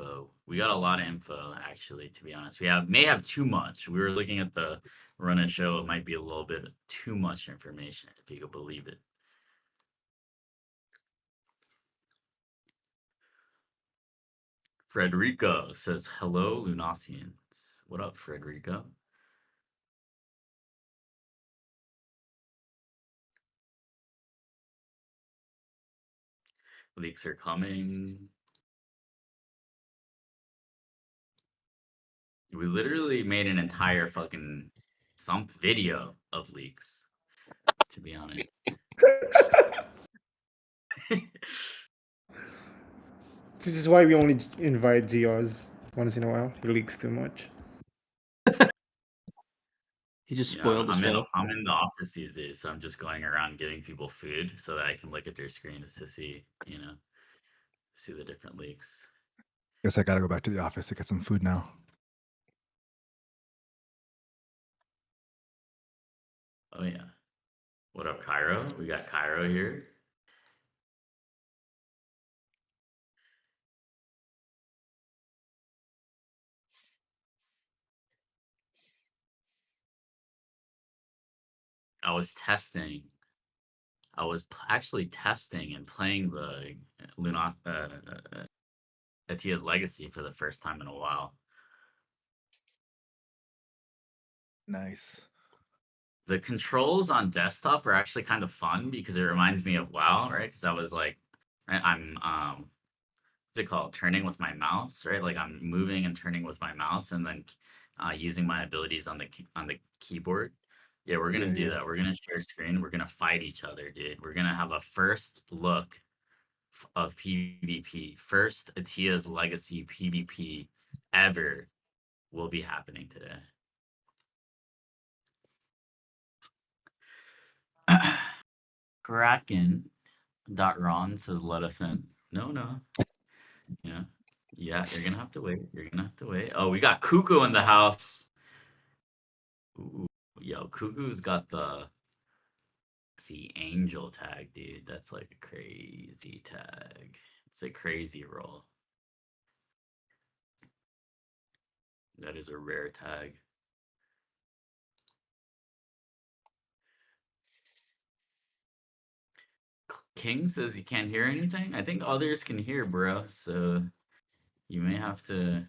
info. We got a lot of info, actually, to be honest. We may have too much. We were looking at the run of show. It might be a little bit too much information, if you could believe it. Frederico says, hello, Lunacians. What up, Frederico? Leaks are coming. We literally made an entire fucking video of leaks, to be honest. This is why we only invite Jihoz once in a while. He leaks too much. He just spoiled the show. I'm in the office these days, so I'm just going around giving people food so that I can look at their screens to see, see the different leaks. Guess I gotta go back to the office to get some food now. Oh yeah. What up, Cairo? We got Cairo here. I was testing. I was actually testing and playing the Atia's Legacy for the first time in a while. Nice. The controls on desktop are actually kind of fun because it reminds me of WoW, right? Because I was like, I'm what's it called? Turning with my mouse, right? Like I'm moving and turning with my mouse, and then using my abilities on the keyboard. Yeah, we're gonna do that. We're gonna share screen. We're gonna fight each other, dude. We're gonna have a first look of PvP. First Atia's Legacy PvP ever will be happening today. Kraken.ron says let us in. No. Yeah, you're gonna have to wait. Oh, we got Cuckoo in the house. Ooh, yo, Cuckoo's got the Angel tag, dude. That's like a crazy tag. It's a crazy roll. That is a rare tag. King says he can't hear anything. I think others can hear, bro. So you may have to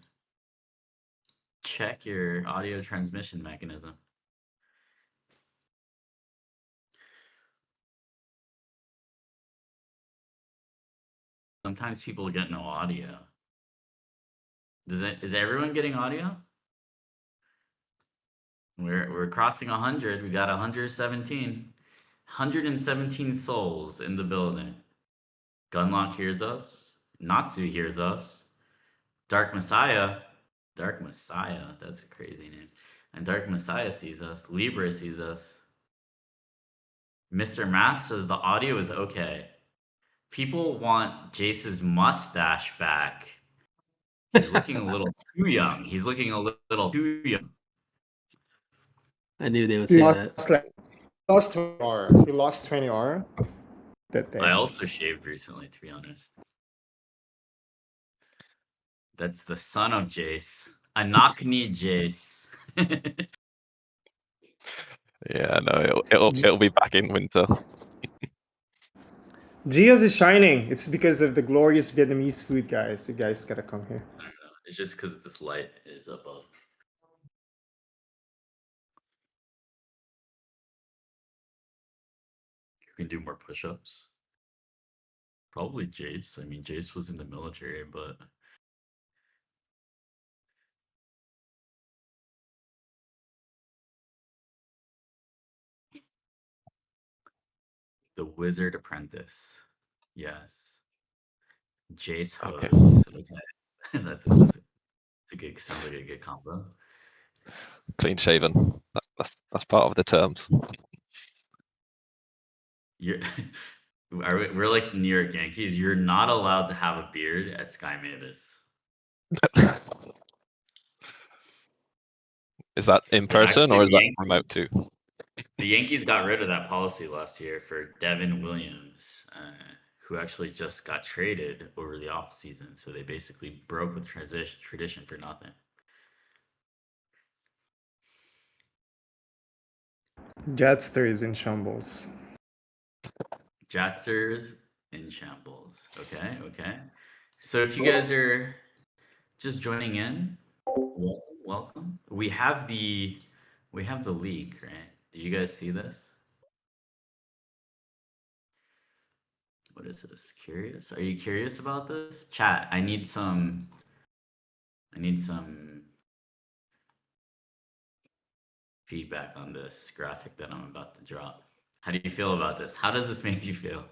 check your audio transmission mechanism. Sometimes people get no audio. Is everyone getting audio? We're crossing 100. We got 117. 117 souls in the building. Gunlock hears us. Natsu hears us. Dark Messiah. That's a crazy name. And Dark Messiah sees us. Libra sees us. Mr. Math says the audio is okay. People want Jase's mustache back. He's looking a little too young. He's looking a little too young. I knew they would say that. Lost 20 R. He lost 20 R that day. I also shaved recently, to be honest. That's the son of Jase. Anakni Jase. Yeah, no, it'll be back in winter. Jihoz is shining. It's because of the glorious Vietnamese food, guys. You guys gotta come here. I don't know. It's just because this light is above. You can do more push-ups. Probably Jase. I mean, Jase was in the military, but the Wizard Apprentice. Yes. Jase Hose. Okay. That's a good. Sounds like a good combo. Clean shaven. That's part of the terms. We're like the New York Yankees. You're not allowed to have a beard at Sky Mavis. Is that in person or is that remote too? The Yankees got rid of that policy last year for Devin Williams, who actually just got traded over the off season. So they basically broke with tradition for nothing. Jatster is in shambles. Jatsters in shambles. Okay, okay. So if you guys are just joining in, welcome. We have the leak, right? Did you guys see this? What is this? Curious? Are you curious about this? Chat, I need some feedback on this graphic that I'm about to drop. How do you feel about this? How does this make you feel?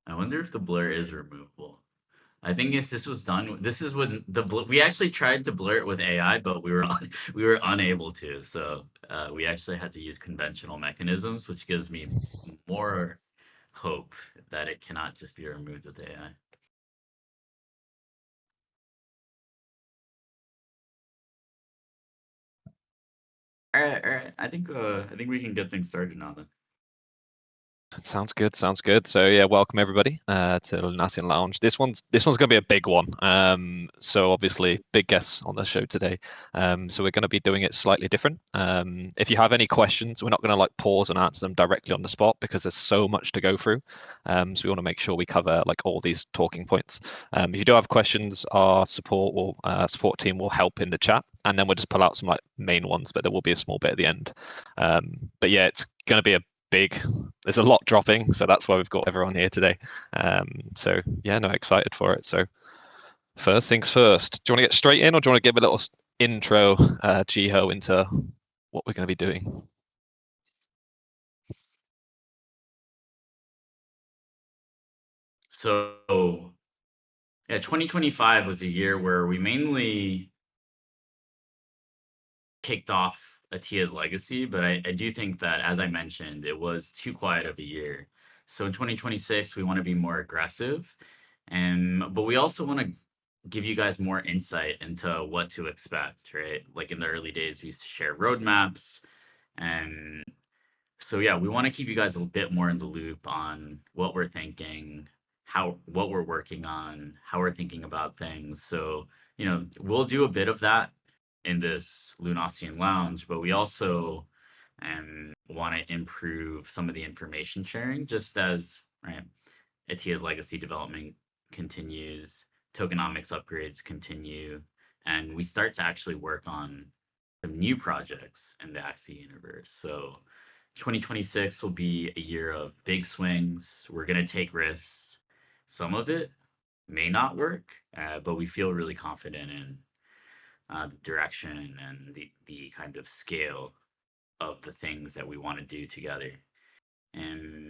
I wonder if the blur is removable. I think if this was done, this is when we actually tried to blur it with AI, but we were unable to. So we actually had to use conventional mechanisms, which gives me more hope that it cannot just be removed with AI. All right. I think we can get things started now then. Sounds good. Sounds good. So yeah, welcome everybody to Lunacian Lounge. This one's going to be a big one. So obviously big guests on the show today. So we're going to be doing it slightly different. If you have any questions, we're not going to like pause and answer them directly on the spot because there's so much to go through. So we want to make sure we cover like all these talking points. If you do have questions, our support team will help in the chat, and then we'll just pull out some like main ones, but there will be a small bit at the end. But yeah, it's going to be there's a lot dropping, so that's why we've got everyone here today. So yeah, no, excited for it. So first things first, do you want to get straight in, or do you want to give a little intro, Jiho, into what we're going to be doing? So yeah, 2025 was a year where we mainly kicked off Atia's legacy, but I do think that, as I mentioned, it was too quiet of a year. So in 2026, we want to be more aggressive, but we also want to give you guys more insight into what to expect, right? Like in the early days, we used to share roadmaps, and so yeah, we want to keep you guys a bit more in the loop on what we're thinking, what we're working on, how we're thinking about things. So, we'll do a bit of that in this Lunacian Lounge, but we also want to improve some of the information sharing, just as right, Atia's legacy development continues, tokenomics upgrades continue, and we start to actually work on some new projects in the Axie universe. So 2026 will be a year of big swings. We're going to take risks. Some of it may not work, but we feel really confident in the direction and the kind of scale of the things that we want to do together. And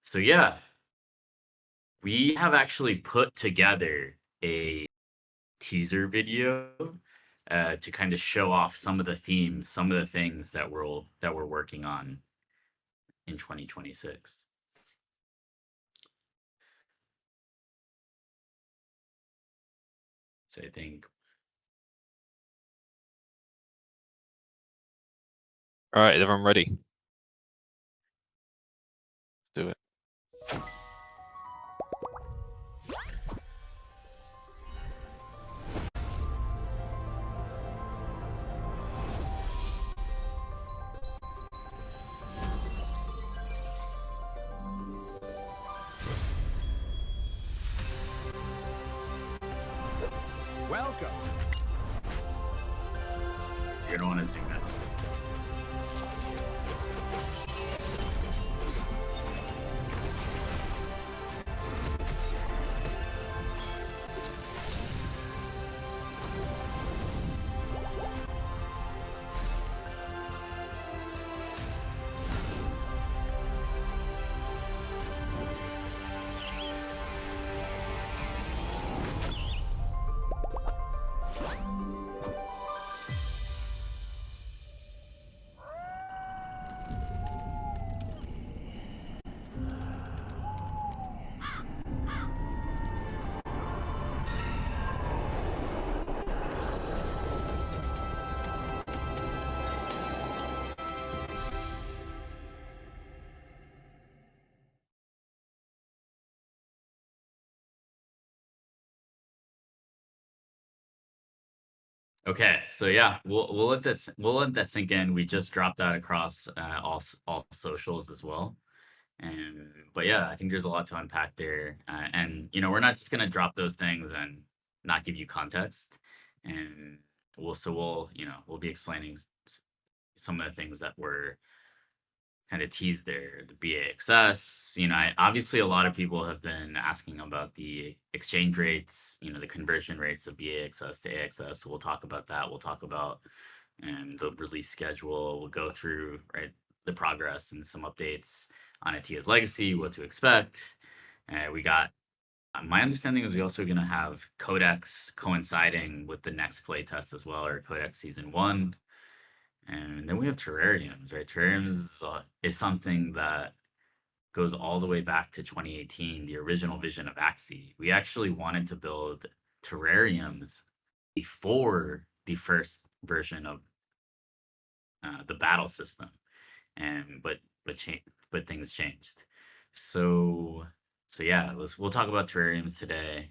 so, yeah, we have actually put together a teaser video to kind of show off some of the themes, some of the things that we're working on in 2026. So I think. All right, everyone ready? Let's do it. Welcome. You're gonna want to zoom in. Okay, so yeah, we'll let that sink in. We just dropped that across all socials as well. And but yeah, I think there's a lot to unpack there. And we're not just gonna drop those things and not give you context. And we'll be explaining some of the things that were kind of teased there. The BAXS, obviously a lot of people have been asking about the exchange rates, the conversion rates of BAXS to AXS. So we'll talk about that. We'll talk about the release schedule. We'll go through the progress and some updates on Atia's legacy, what to expect. We got my understanding is we also going to have Codex coinciding with the next playtest as well, or Codex Season 1. And then we have Terrariums, right? Terrariums is something that goes all the way back to 2018, the original vision of Axie. We actually wanted to build Terrariums before the first version of the battle system, and but things changed. So yeah, we'll talk about Terrariums today,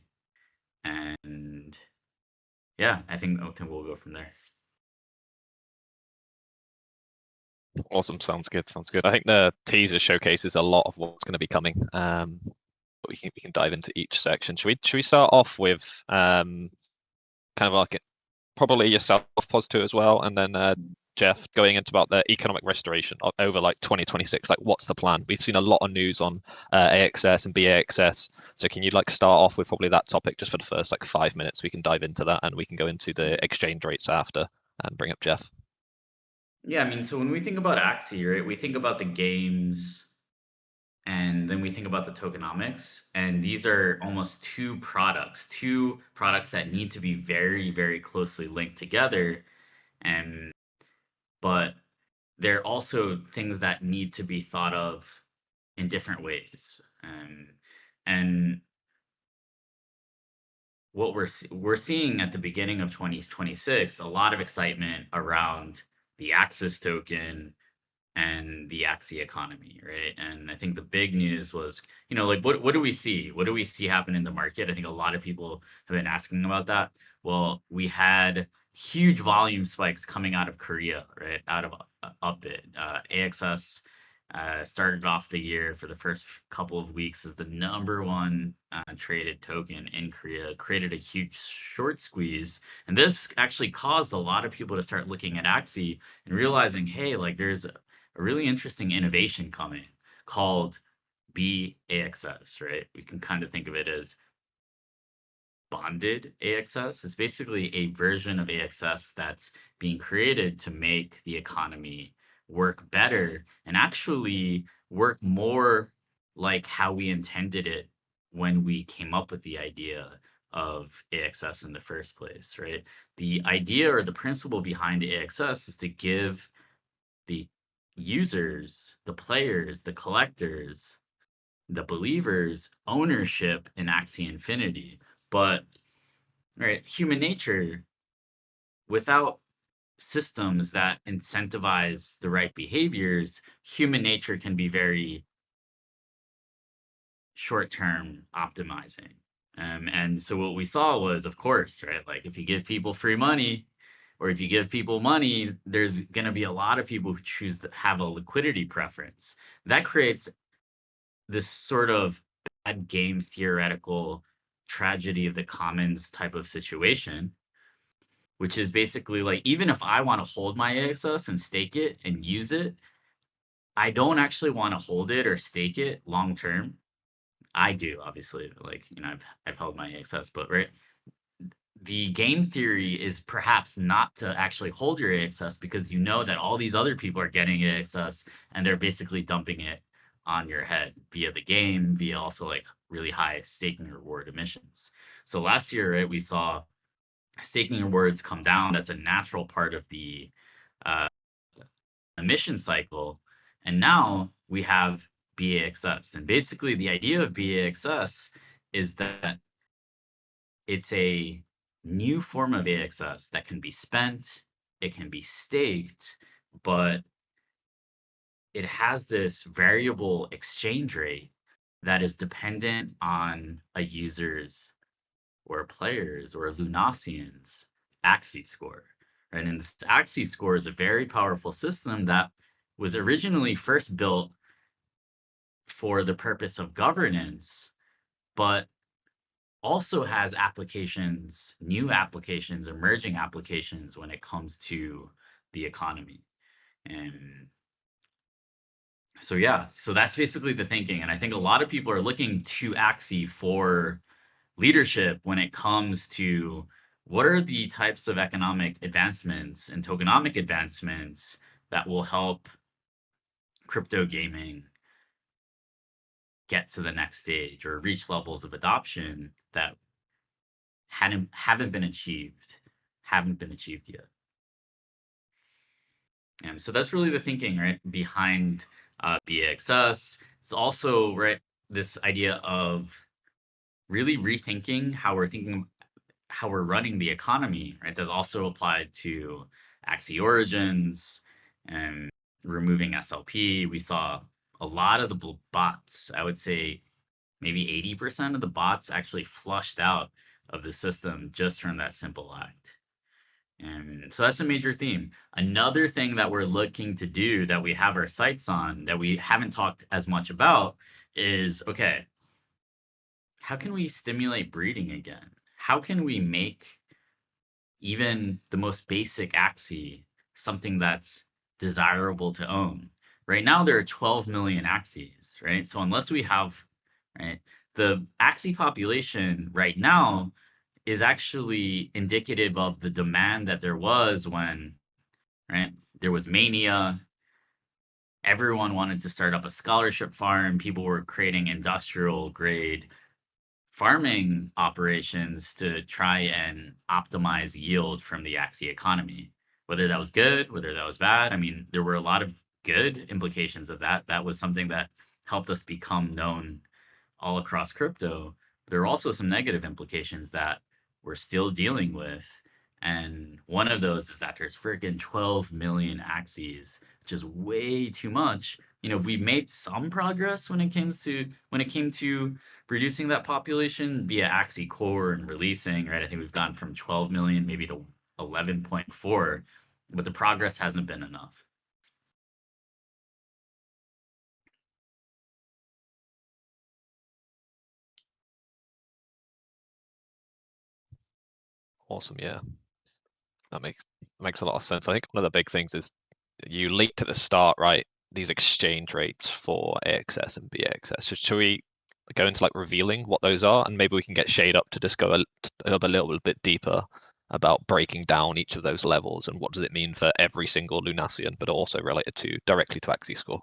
and yeah, I think we'll go from there. Awesome. Sounds good. Sounds good. I think the teaser showcases a lot of what's going to be coming. But we can dive into each section. Should we start off with kind of like probably yourself, Pos2 as well, and then Jeff going into about the economic restoration over like 2026. Like, what's the plan? We've seen a lot of news on AXS and BAXS. So can you like start off with probably that topic just for the first like 5 minutes? We can dive into that and we can go into the exchange rates after and bring up Jeff. Yeah, I mean, so when we think about Axie, right, we think about the games and then we think about the tokenomics. And these are almost two products that need to be very, very closely linked together. And but they're also things that need to be thought of in different ways. And what we're seeing at the beginning of 2026, a lot of excitement around the Axis token and the Axie economy, right? And I think the big news was, like what do we see? What do we see happen in the market? I think a lot of people have been asking about that. Well, we had huge volume spikes coming out of Korea, right? Out of Upbit. AXS started off the year for the first couple of weeks as the number one traded token in Korea, created a huge short squeeze. And this actually caused a lot of people to start looking at Axie and realizing, hey, like there's a really interesting innovation coming called BAXS, right? We can kind of think of it as bonded AXS. It's basically a version of AXS that's being created to make the economy work better and actually work more like how we intended it when we came up with the idea of AXS in the first place, right? The idea or the principle behind AXS is to give the users, the players, the collectors, the believers ownership in Axie Infinity. But right, human nature, without systems that incentivize the right behaviors, human nature can be very short-term optimizing. And so what we saw was, of course, right, like if you give people free money, or if you give people money, there's going to be a lot of people who choose to have a liquidity preference. That creates this sort of bad game theoretical tragedy of the commons type of situation, which is basically like, even if I want to hold my AXS and stake it and use it, I don't actually want to hold it or stake it long term. I do, obviously, like, I've held my AXS, but right, the game theory is perhaps not to actually hold your AXS because you know that all these other people are getting AXS and they're basically dumping it on your head via the game, via also like really high staking reward emissions. So last year, right, we saw staking rewards come down. That's a natural part of the emission cycle. And now we have BAXS. And basically the idea of BAXS is that it's a new form of AXS that can be spent, it can be staked, but it has this variable exchange rate that is dependent on a user's or players or Lunacians' Axie score, right? And this Axie score is a very powerful system that was originally first built for the purpose of governance, but also has applications, new applications, emerging applications when it comes to the economy. And so yeah, so that's basically the thinking. And I think a lot of people are looking to Axie for leadership when it comes to what are the types of economic advancements and tokenomic advancements that will help crypto gaming get to the next stage or reach levels of adoption that haven't been achieved yet. And so that's really the thinking, right, behind BXS. It's also, right, this idea of really rethinking how we're running the economy, right? That's also applied to Axie Origins and removing SLP. We saw a lot of the bots, I would say maybe 80% of the bots actually flushed out of the system just from that simple act. And so that's a major theme. Another thing that we're looking to do that we have our sights on that we haven't talked as much about is, okay, how can we stimulate breeding again? How can we make even the most basic Axie something that's desirable to own? Right now, there are 12 million Axies, right? So unless we have, right, the Axie population right now is actually indicative of the demand that there was when, right, there was mania. Everyone wanted to start up a scholarship farm. People were creating industrial grade farming operations to try and optimize yield from the Axie economy. Whether that was good, whether that was bad, I mean, there were a lot of good implications of that. That was something that helped us become known all across crypto. There are also some negative implications that we're still dealing with. And one of those is that there's freaking 12 million Axies, which is way too much. We've made some progress when it came to reducing that population via Axie core and releasing, right? I think we've gone from 12 million maybe to 11.4, but the progress hasn't been enough. Awesome, yeah. That makes a lot of sense. I think one of the big things is you leaked at the start, right? These exchange rates for AXS and BXS. Should we go into like revealing what those are, and maybe we can get Shade up to just go a little bit deeper about breaking down each of those levels and what does it mean for every single Lunacian, but also related directly to Axie score.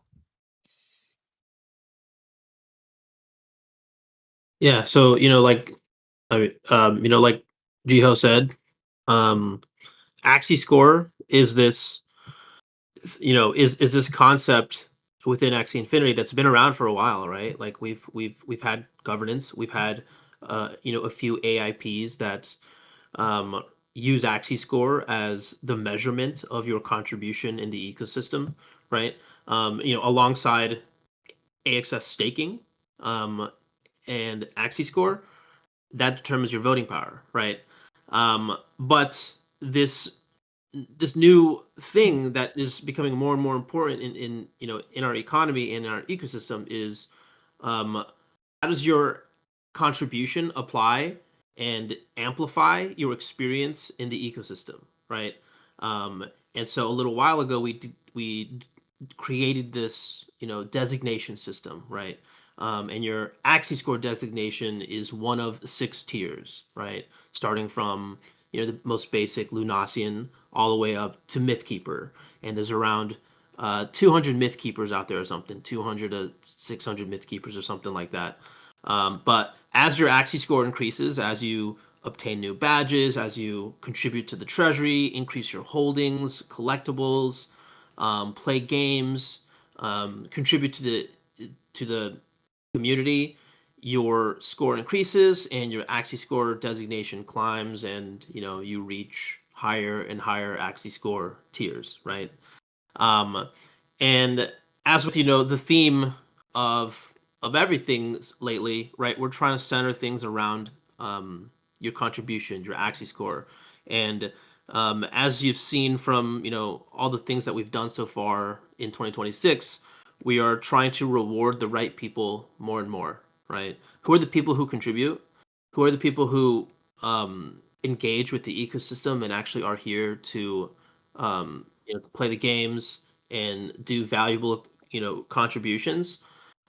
Yeah, so like like Jiho said, Axie score is this is this concept within Axie Infinity that's been around for a while, right? Like we've had governance, we've had a few AIPs that use Axie score as the measurement of your contribution in the ecosystem, right? Alongside AXS staking and Axie score, that determines your voting power, right? But this new thing that is becoming more and more important in our economy and in our ecosystem is how does your contribution apply and amplify your experience in the ecosystem, right? And so a little while ago we created this designation system, right? And your Axie score designation is one of 6 tiers, right? Starting from the most basic Lunacian all the way up to Mythkeeper, and there's around 200 Mythkeepers out there or something, 200 to 600 Mythkeepers or something like that. But as your Axie score increases, as you obtain new badges, as you contribute to the treasury, increase your holdings, collectibles, play games, contribute to the community, your score increases and your Axie score designation climbs, and you reach higher and higher Axie score tiers, right? And as with the theme of everything lately, right? We're trying to center things around your contribution, your Axie score, and As you've seen from all the things that we've done so far in 2026, we are trying to reward the right people more and more, right? Who are the people who contribute? Who are the people who engage with the ecosystem and actually are here to to play the games and do valuable contributions?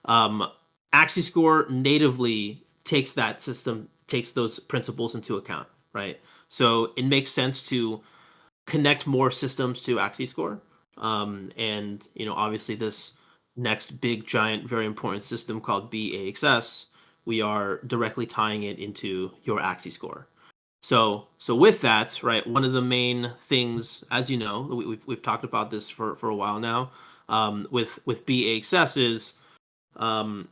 um, Axie Score natively takes those principles into account, right? So it makes sense to connect more systems to Axie Score, and obviously this next big giant very important system called BAXS, we are directly tying it into your Axie Score. So with that, right, one of the main things, as you know, we've talked about this for a while now, with BAXS is um,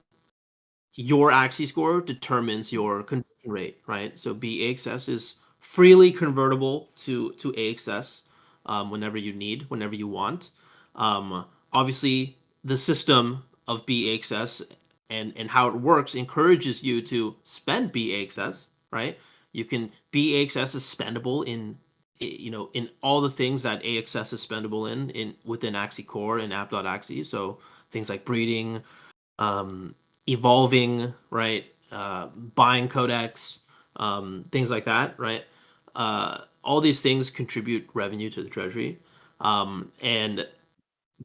your Axie score determines your conversion rate, right? So BAXS is freely convertible to AXS whenever you need, whenever you want. Obviously, the system of BAXS and how it works encourages you to spend BAXS, right? You can BAXS is spendable in all the things that AXS is spendable in within Axie Core and app.axie. So things like breeding, um, evolving, right? Buying codex, things like that, right? All these things contribute revenue to the treasury, and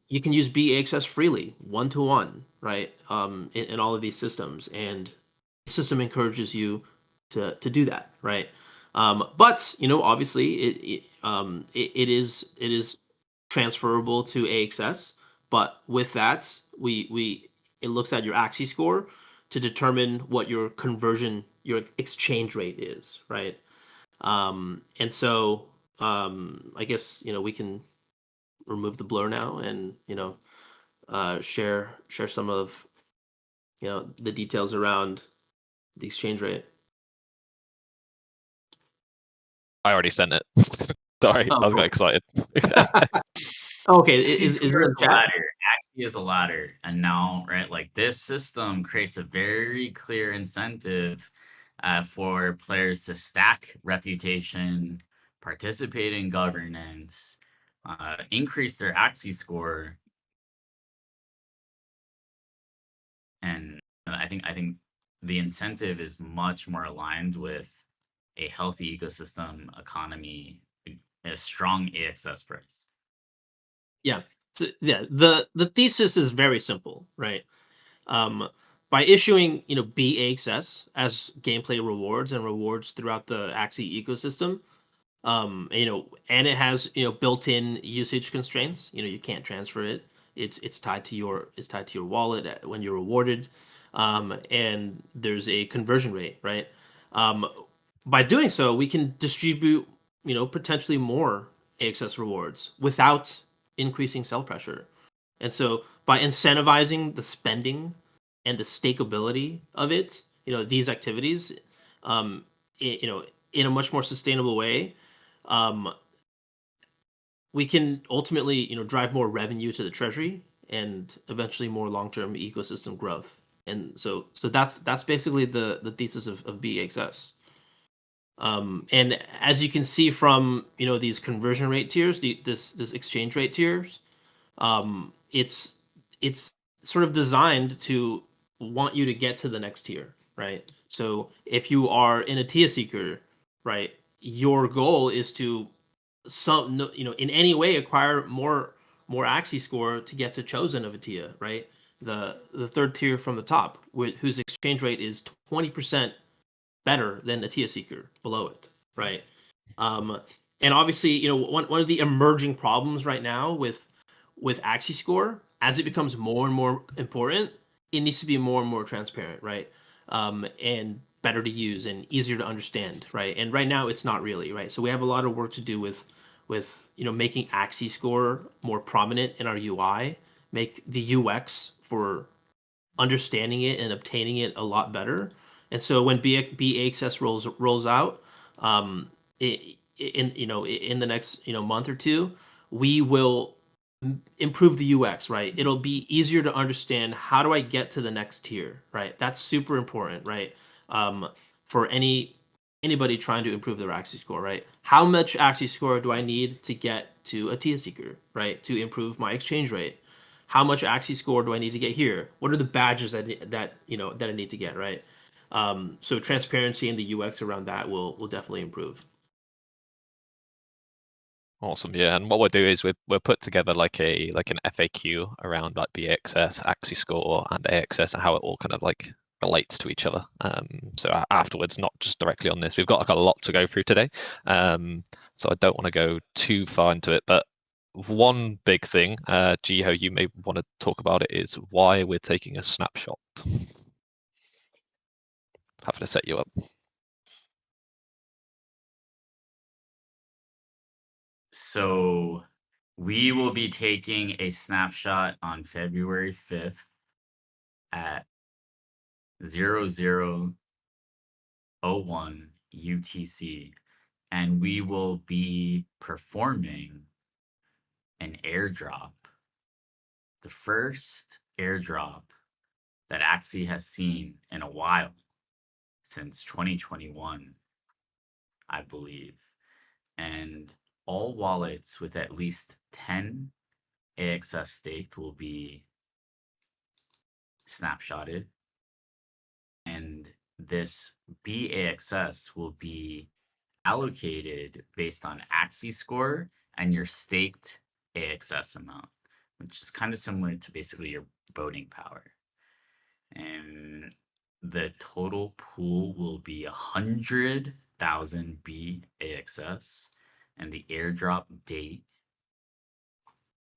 you can use BAXS freely, one to one, right? In all of these systems, and the system encourages you to do that, right? But obviously, it is transferable to AXS. But with that, we it looks at your Axie score to determine what your conversion, your exchange rate is, right? And so I guess we can remove the blur now and share some of the details around the exchange rate. I already sent it. Sorry, Oh, I was cool. got excited. Okay, Axie is Square it in is a chat? ladder. Axie is a ladder. And now, right, like this system creates a very clear incentive for players to stack reputation, participate in governance, increase their Axie score. And I think the incentive is much more aligned with a healthy ecosystem economy, a strong AXS price. Yeah. So yeah, the thesis is very simple, right? Um, by issuing BAXS as gameplay rewards and rewards throughout the Axie ecosystem, and it has built-in usage constraints. You can't transfer it. It's tied to your wallet when you're rewarded, and there's a conversion rate, right? Um, by doing so, we can distribute potentially more AXS rewards without increasing sell pressure. And so by incentivizing the spending and the stakeability of it, these activities, um, in a much more sustainable way, um, we can ultimately, drive more revenue to the treasury and eventually more long-term ecosystem growth. And so that's basically the thesis of BXS. And as you can see from these conversion rate tiers, this exchange rate tiers, it's sort of designed to want you to get to the next tier, right? So if you are in a tier seeker, right, your goal is to in any way acquire more Axie score to get to chosen of a tier, right? The third tier from the top, whose exchange rate is 20% better than a tier seeker below it, right? Um, and obviously, one of the emerging problems right now with Axie score, as it becomes more and more important, it needs to be more and more transparent, right? And better to use and easier to understand, right? And right now, it's not really, right? So we have a lot of work to do with making Axie score more prominent in our UI, make the UX for understanding it and obtaining it a lot better. And so when BAXS rolls out, in the next month or two, we will improve the UX, right? It'll be easier to understand, how do I get to the next tier, right? That's super important, right? For any anybody trying to improve their Axie score, right? How much Axie score do I need to get to a Tia Seeker, right? To improve my exchange rate? How much Axie score do I need to get here? What are the badges that I need to get, right? So transparency and the UX around that will definitely improve. Awesome, yeah. And what we'll do is we'll put together like an FAQ around like BXS, Axie score, and AXS, and how it all kind of like relates to each other. So afterwards, not just directly on this, we've got like a lot to go through today. So I don't want to go too far into it, but one big thing, Jiho, you may want to talk about it, is why we're taking a snapshot. Happy to set you up. So we will be taking a snapshot on February 5th at 00:01 UTC, and we will be performing an airdrop. The first airdrop that Axie has seen in a while, since 2021, I believe. And all wallets with at least 10 AXS staked will be snapshotted. And this BAXS will be allocated based on Axie score and your staked AXS amount, which is kind of similar to basically your voting power. And the total pool will be 100,000 BAXS, and the airdrop date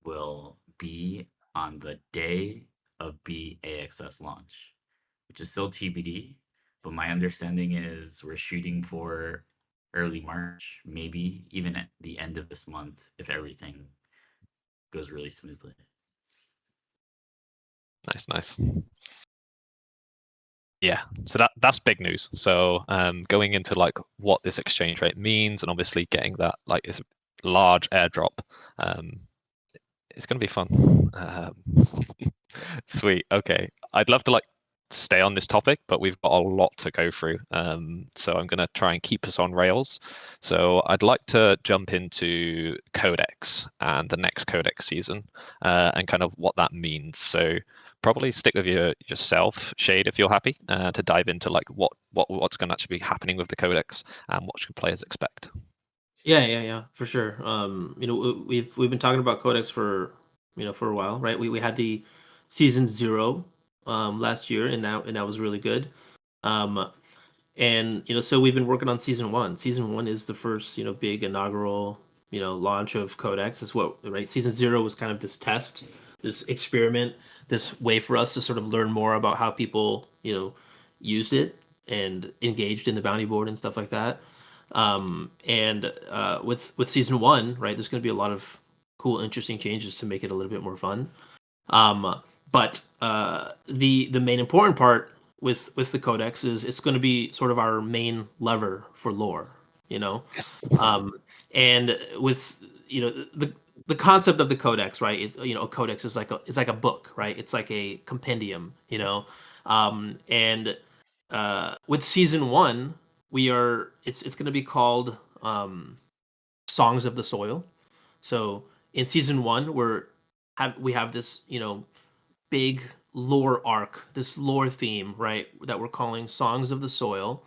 will be on the day of BAXS launch, which is still TBD. But my understanding is we're shooting for early March, maybe even at the end of this month if everything goes really smoothly. Nice. Yeah, so that's big news. So going into like what this exchange rate means, and obviously getting that like this large airdrop, it's gonna be fun. Sweet. Okay, I'd love to like stay on this topic, but we've got a lot to go through. So I'm gonna try and keep us on rails. So I'd like to jump into Codex and the next Codex season, and kind of what that means. So probably stick with yourself, Shade, if you're happy, to dive into like what's going to actually be happening with the Codex and what should players expect. Yeah, for sure. We've been talking about Codex for a while, right? We had the season 0 last year, and that was really good. And so we've been working on season 1. Season 1 is the first big inaugural launch of Codex. Is what, right? Season 0 was kind of this test, this experiment, this way for us to sort of learn more about how people used it and engaged in the bounty board and stuff like that. And with season 1, right, there's going to be a lot of cool, interesting changes to make it a little bit more fun. But the main important part with the Codex is it's going to be sort of our main lever for lore, Yes. And with the concept of the Codex, right, is a Codex is like a book, right? It's like a compendium, and with season 1, it's going to be called Songs of the Soil. So in season 1, we have this big lore arc, this lore theme, right, that we're calling Songs of the Soil,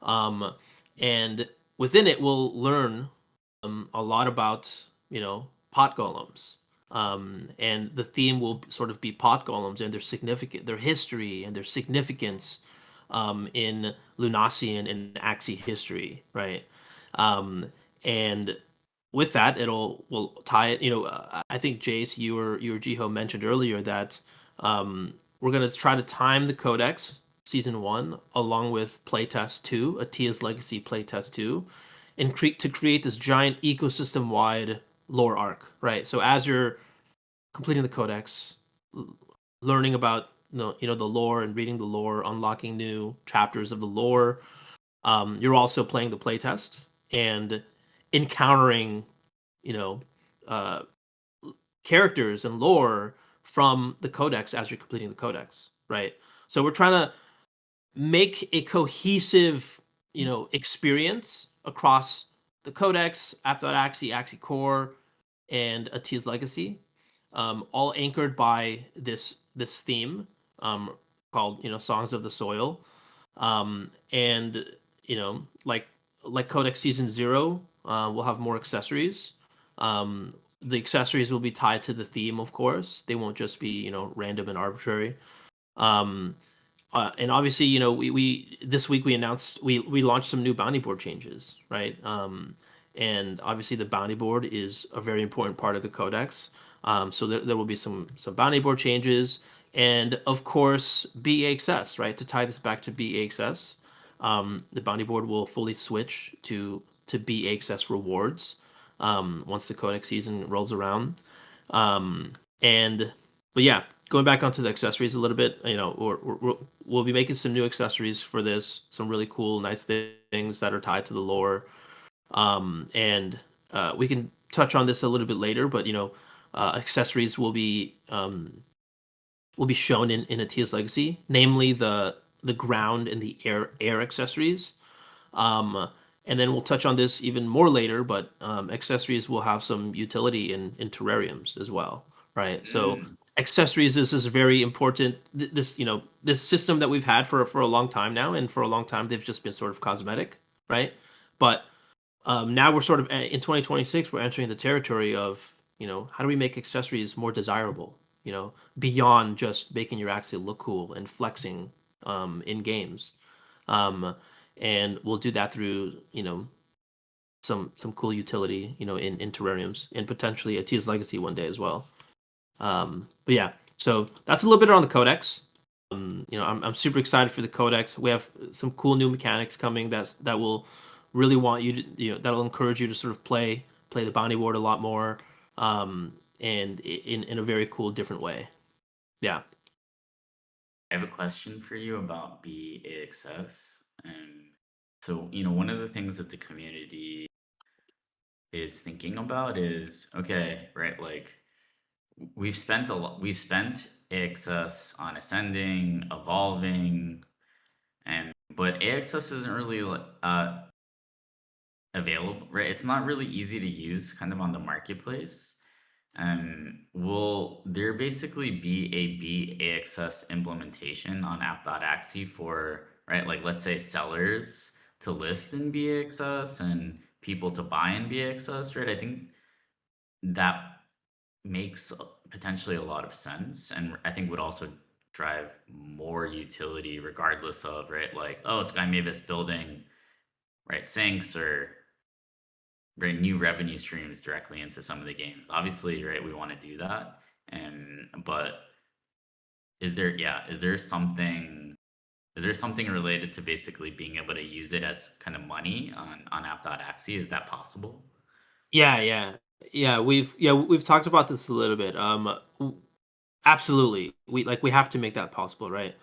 and within it we'll learn a lot about pot golems, and the theme will sort of be pot golems and their history and their significance in Lunacian and Axie history, right? And with that, we'll tie it. I think Jase, you or Jiho mentioned earlier that we're gonna try to time the Codex season 1 along with playtest 2, a Tia's Legacy playtest 2, and to create this giant ecosystem-wide lore arc, right? So as you're completing the Codex, learning about the lore and reading the lore, unlocking new chapters of the lore, you're also playing the playtest and encountering characters and lore from the Codex as you're completing the Codex, right? So we're trying to make a cohesive experience across the codex, app.axie, Axie Core, and Atia's Legacy, all anchored by this theme called Songs of the Soil, and like Codex Season 0, we'll have more accessories. The accessories will be tied to the theme, of course. They won't just be random and arbitrary. And obviously, we this week we announced we launched some new bounty board changes, right? And obviously, the bounty board is a very important part of the codex. So there will be some bounty board changes, and of course, BAXS, right? To tie this back to BAXS, the bounty board will fully switch to BAXS rewards once the codex season rolls around. But yeah, going back onto the accessories a little bit, we'll be making some new accessories for this, some really cool, nice things that are tied to the lore. And we can touch on this a little bit later, but accessories will be shown in Atia's Legacy, namely the ground and the air accessories. And then we'll touch on this even more later, but accessories will have some utility in terrariums as well, right? So accessories is very important. This system that we've had for a long time now, and for a long time they've just been sort of cosmetic, right? But now we're sort of in 2026, we're entering the territory of how do we make accessories more desirable, beyond just making your Axie look cool and flexing in games. And we'll do that through some cool utility in terrariums, and potentially Atia's Legacy one day as well. But yeah, so that's a little bit on the codex. I'm super excited for the codex. We have some cool new mechanics coming that will really want you to that'll encourage you to sort of play the bounty board a lot more, and in a very cool different way. Yeah. I have a question for you about BAXS. So, one of the things that the community is thinking about is, okay, right, like we've spent AXS on ascending, evolving, but AXS isn't really available, right? It's not really easy to use kind of on the marketplace. Will there basically be a BAXS implementation on app.axie for, right, like let's say sellers to list in BAXS and people to buy in BAXS, right? I think that makes potentially a lot of sense, and I think would also drive more utility regardless of, right, like, oh, Sky Mavis building, right, sinks or right new revenue streams directly into some of the games. Obviously, right, we want to do that, but is there something related to basically being able to use it as kind of money on app.axie? Is that possible? Yeah. We've talked about this a little bit. Absolutely. We have to make that possible, right?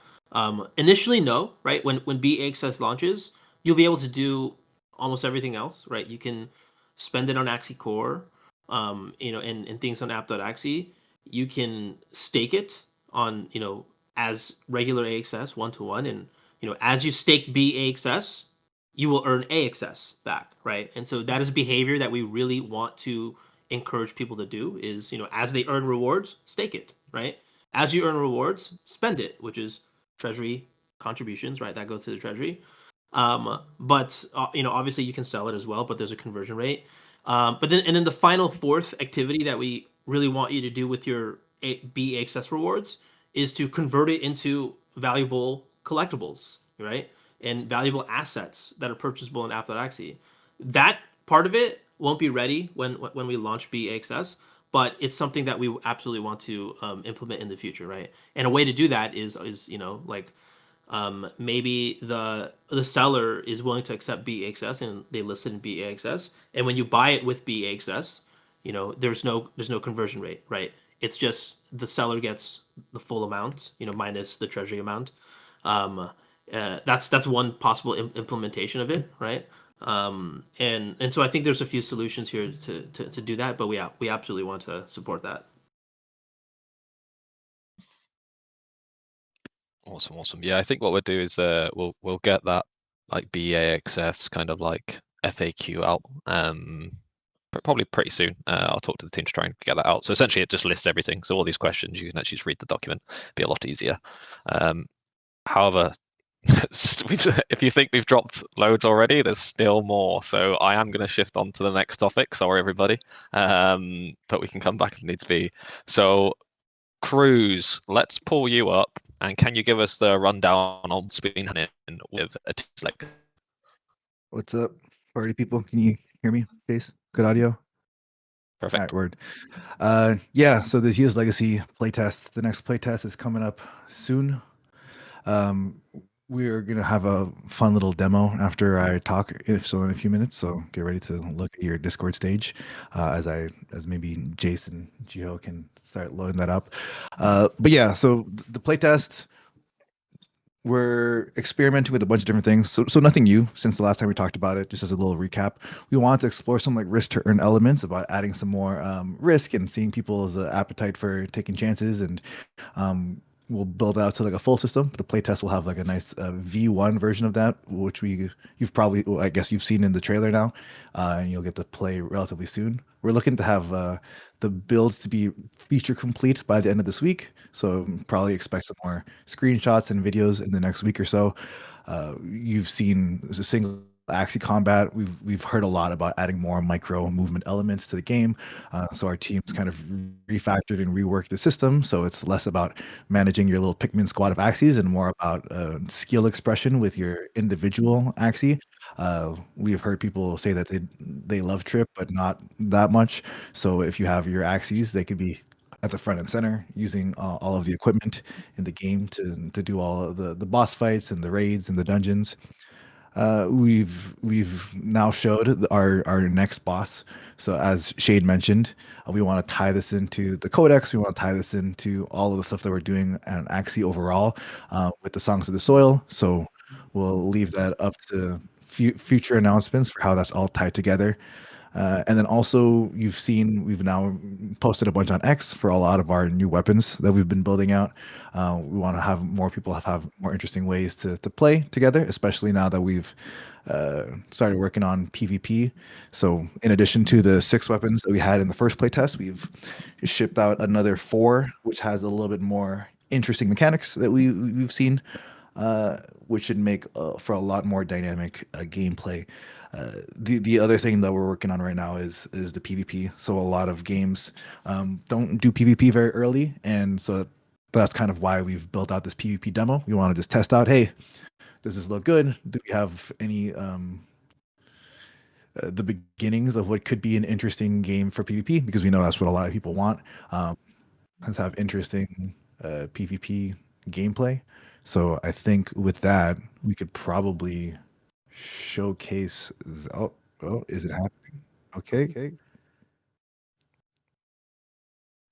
Initially, no, right? When BAXS launches, you'll be able to do almost everything else, right? You can spend it on Axie Core, and things on app.axie. You can stake it on, as regular AXS 1-to-1, and as you stake BAXS, you will earn AXS back, right? And so that is behavior that we really want to encourage people to do, is as they earn rewards, stake it, right? As you earn rewards, spend it, which is treasury contributions, right? That goes to the treasury. But obviously you can sell it as well, but there's a conversion rate. But then the final fourth activity that we really want you to do with your BAXS rewards is to convert it into valuable collectibles, right? And valuable assets that are purchasable in app.axie. That part of it won't be ready when we launch BAXS, but it's something that we absolutely want to implement in the future, right? And a way to do that is maybe the seller is willing to accept BAXS and they list it in BAXS, and when you buy it with BAXS, there's no conversion rate, right? It's just the seller gets the full amount, minus the treasury amount. That's one possible implementation of it, right? And so I think there's a few solutions here to do that, but we absolutely want to support that. Awesome. Yeah, I think what we'll do is we'll get that like BAXS kind of like FAQ out. Probably pretty soon. I'll talk to the team to try and get that out. So essentially, it just lists everything. So all these questions, you can actually just read the document. Be a lot easier. However, if you think we've dropped loads already, there's still more. So I am going to shift on to the next topic. Sorry, everybody. But we can come back if needs be. So, Cruz, let's pull you up. And can you give us the rundown on Spoon in with a like? What's up, party people? Can you hear me? Face good audio. All Perfect. right, word. Yeah. So the Jihoz Legacy playtest. The next playtest is coming up soon. We're gonna have a fun little demo after I talk, if so, in a few minutes. So get ready to look at your Discord stage, as maybe Jase and Jiho can start loading that up. But yeah, so the playtest, we're experimenting with a bunch of different things. So nothing new since the last time we talked about it. Just as a little recap, we wanted to explore some like risk to earn elements about adding some more risk and seeing people's appetite for taking chances, and we'll build out to like a full system. The playtest will have like a nice V1 version of that, which you've probably, I guess you've seen in the trailer now, and you'll get to play relatively soon. We're looking to have the build to be feature complete by the end of this week. So probably expect some more screenshots and videos in the next week or so. You've seen a single Axie combat. We've heard a lot about adding more micro movement elements to the game. So our team's kind of refactored and reworked the system. So it's less about managing your little Pikmin squad of Axies and more about skill expression with your individual Axie. We've heard people say that they love Trip, but not that much. So if you have your Axies, they could be at the front and center using all of the equipment in the game to do all of the boss fights and the raids and the dungeons. We've now showed our next boss. So as Shade mentioned, we want to tie this into the codex. We want to tie this into all of the stuff that we're doing and Axie overall with the Songs of the Soil. So we'll leave that up to future announcements for how that's all tied together. And then also you've seen, we've now posted a bunch on X for a lot of our new weapons that we've been building out. We want to have more people have more interesting ways to play together, especially now that we've started working on PvP. So in addition to the 6 weapons that we had in the first playtest, we've shipped out another 4, which has a little bit more interesting mechanics that we've seen, which should make for a lot more dynamic gameplay. The other thing that we're working on right now is the PvP. So a lot of games don't do PvP very early, and so that's kind of why we've built out this PvP demo. We want to just test out, hey, does this look good? Do we have any the beginnings of what could be an interesting game for PvP? Because we know that's what a lot of people want. Let's have interesting PvP gameplay. So I think with that, we could probably showcase. Oh, is it happening? Okay.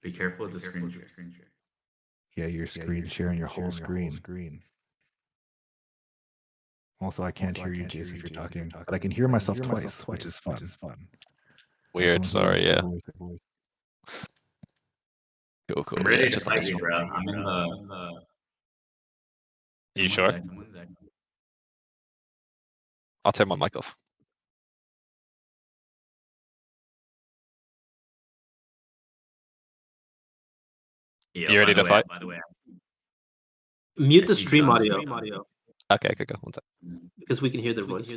Be careful with the screen share. Yeah, your screen sharing your whole screen. Also, I can't hear you, Jase, if you're talking, but I can hear myself twice, which is fun. Weird. Sorry. Yeah. Cool. I'm ready to fight you, bro. I'm in the. You sure? I'll turn my mic off. Yeah, You ready to fight? By the way, Mute I the see stream John's audio Okay, go. One sec. because we can hear their voice.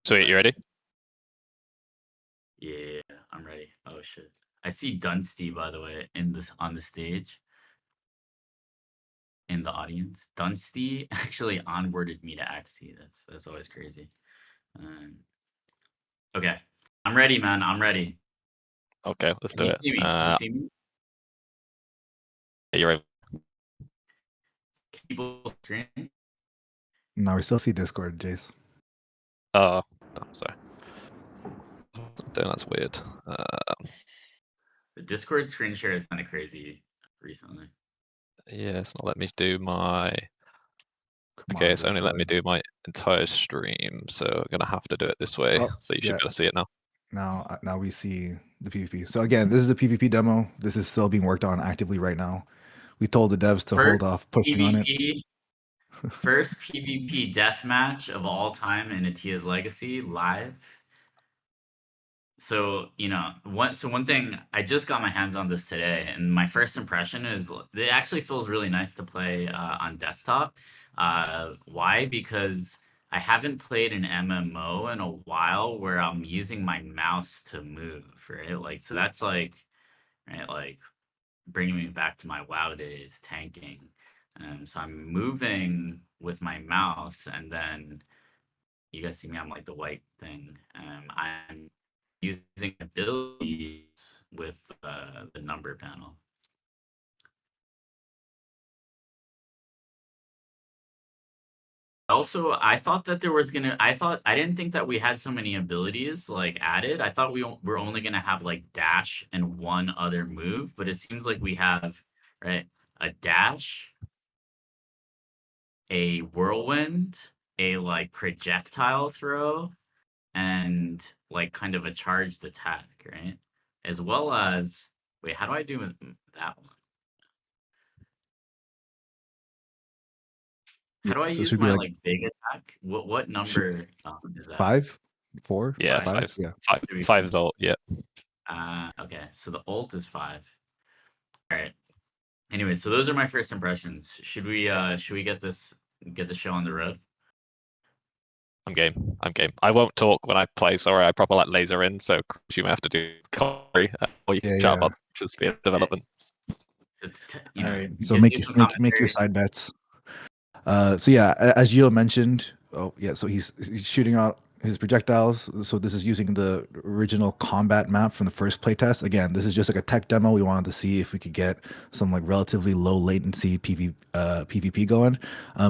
Sweet, you ready? Yeah, I'm ready. Oh shit! I see Dunsty, by the way, on the stage. In the audience, Dunsty actually onboarded me to Axie. That's always crazy. Okay, I'm ready, man. I'm ready. Okay, let's do Can you it. see me? Can you see me? You're right. Can people screen? No, we still see Discord, Jase. Oh, sorry. Then that's weird. The Discord screen share is kind of crazy recently. Yeah, it's not letting me do my. Okay, it's only letting me do my entire stream, so I'm gonna have to do it this way. Oh, So you should yeah. be able to see it now. now we see the PvP. So again, this is a PvP demo. This is still being worked on actively right now. We told the devs to hold First off pushing on it. PvP, first PvP deathmatch of all time in Atia's Legacy live. So, one thing, I just got my hands on this today, and my first impression is it actually feels really nice to play on desktop. Why? Because I haven't played an MMO in a while where I'm using my mouse to move, right? Like, so that's like, right, like bringing me back to my WoW days, tanking. So I'm moving with my mouse, and then you guys see me, I'm like the white thing. I'm using abilities with the number panel. Also, I thought that there was gonna. I didn't think that we had so many abilities like added. I thought we're only gonna have like dash and one other move, but it seems like we have, right, a dash, a whirlwind, a like projectile throw, and like kind of a charged attack, right? As well as, wait, how do I do that one? How Yeah, do I so it use should be my like like big attack? What should, number is that? 5, 4, Yeah, Five. 5. five, Yeah. five, Should be five is all. Yeah. Okay. So the ult is 5. All right. Anyway, so those are my first impressions. Should we get the show on the road? I'm game. I'm game. I won't talk when I play. Sorry, I proper like laser in, so you may have to do commentary, or you can chat Yeah. about the speed of development. You All know, right. So do some make your commentary. side bets. So yeah, as Gio mentioned, oh yeah, so he's shooting out his projectiles. So this is using the original combat map from the first playtest. Again, this is just like a tech demo. We wanted to see if we could get some like relatively low latency PvP going.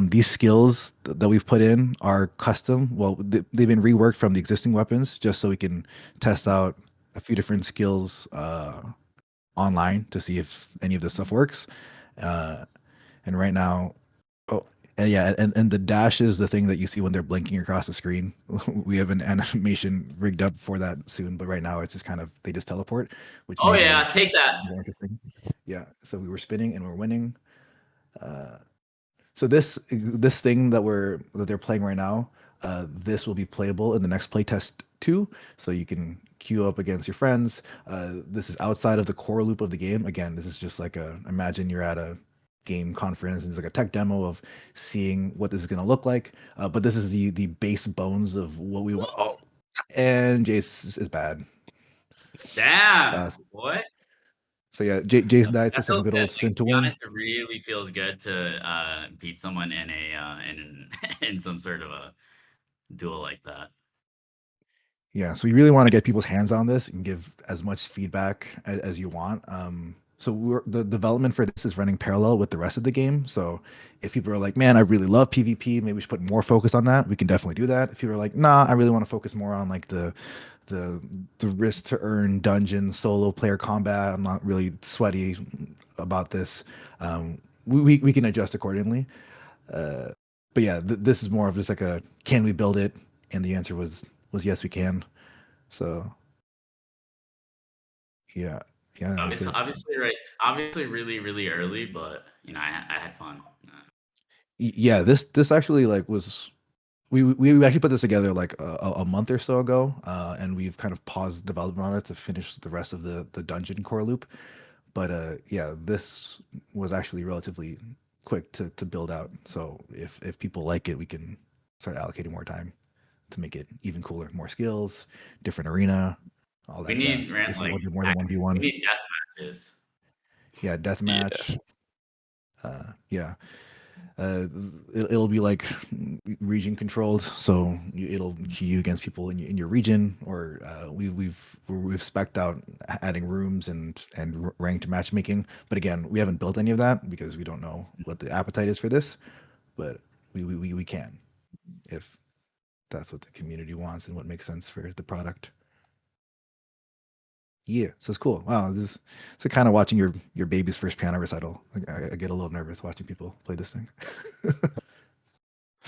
These skills that we've put in are custom. Well, they've been reworked from the existing weapons just so we can test out a few different skills online to see if any of this stuff works. And right now, oh, and yeah, and the dash is the thing that you see when they're blinking across the screen. We have an animation rigged up for that soon, but right now it's just kind of they just teleport, which Oh maybe yeah, is take that. more interesting. Yeah, so we were spinning and we're winning. So this thing that they're playing right now, this will be playable in the next playtest too. So you can queue up against your friends. This is outside of the core loop of the game. Again, this is just like imagine you're at a game conference and it's like a tech demo of seeing what this is going to look like. But this is the base bones of what we want. Oh, and Jase is bad. Damn. Uh, What? so yeah, Jase died to That some feels good good. old Like, spin to to be win. honest, it really feels good to beat someone in a in some sort of a duel like that. Yeah, so we really want to get people's hands on this and give as much feedback as you want. So the development for this is running parallel with the rest of the game. So if people are like, "Man, I really love PvP. Maybe we should put more focus on that," we can definitely do that. If people are like, "Nah, I really want to focus more on like the the risk to earn dungeon solo player combat. I'm not really sweaty about this." We can adjust accordingly. But yeah, this is more of just like a can we build it? And the answer was yes, we can. So yeah, yeah, that's it. Obviously, right. Obviously, really, really early, but I had fun. Yeah, this actually like was we actually put this together like a month or so ago, and we've kind of paused development on it to finish the rest of the dungeon core loop. But yeah, this was actually relatively quick to build out. So if people like it, we can start allocating more time to make it even cooler, more skills, different arena, all We that need jazz. rant If you like want to do more than one v we one, need death matches. yeah, Yeah. deathmatch. Yeah, it'll be like region controlled, so it'll queue you against people in your region, or we've spec'd out adding rooms and ranked matchmaking. But again, we haven't built any of that because we don't know what the appetite is for this. But we can if that's what the community wants and what makes sense for the product. Yeah, so it's cool. Wow, this is it's kind of watching your baby's first piano recital. Like, I get a little nervous watching people play this thing.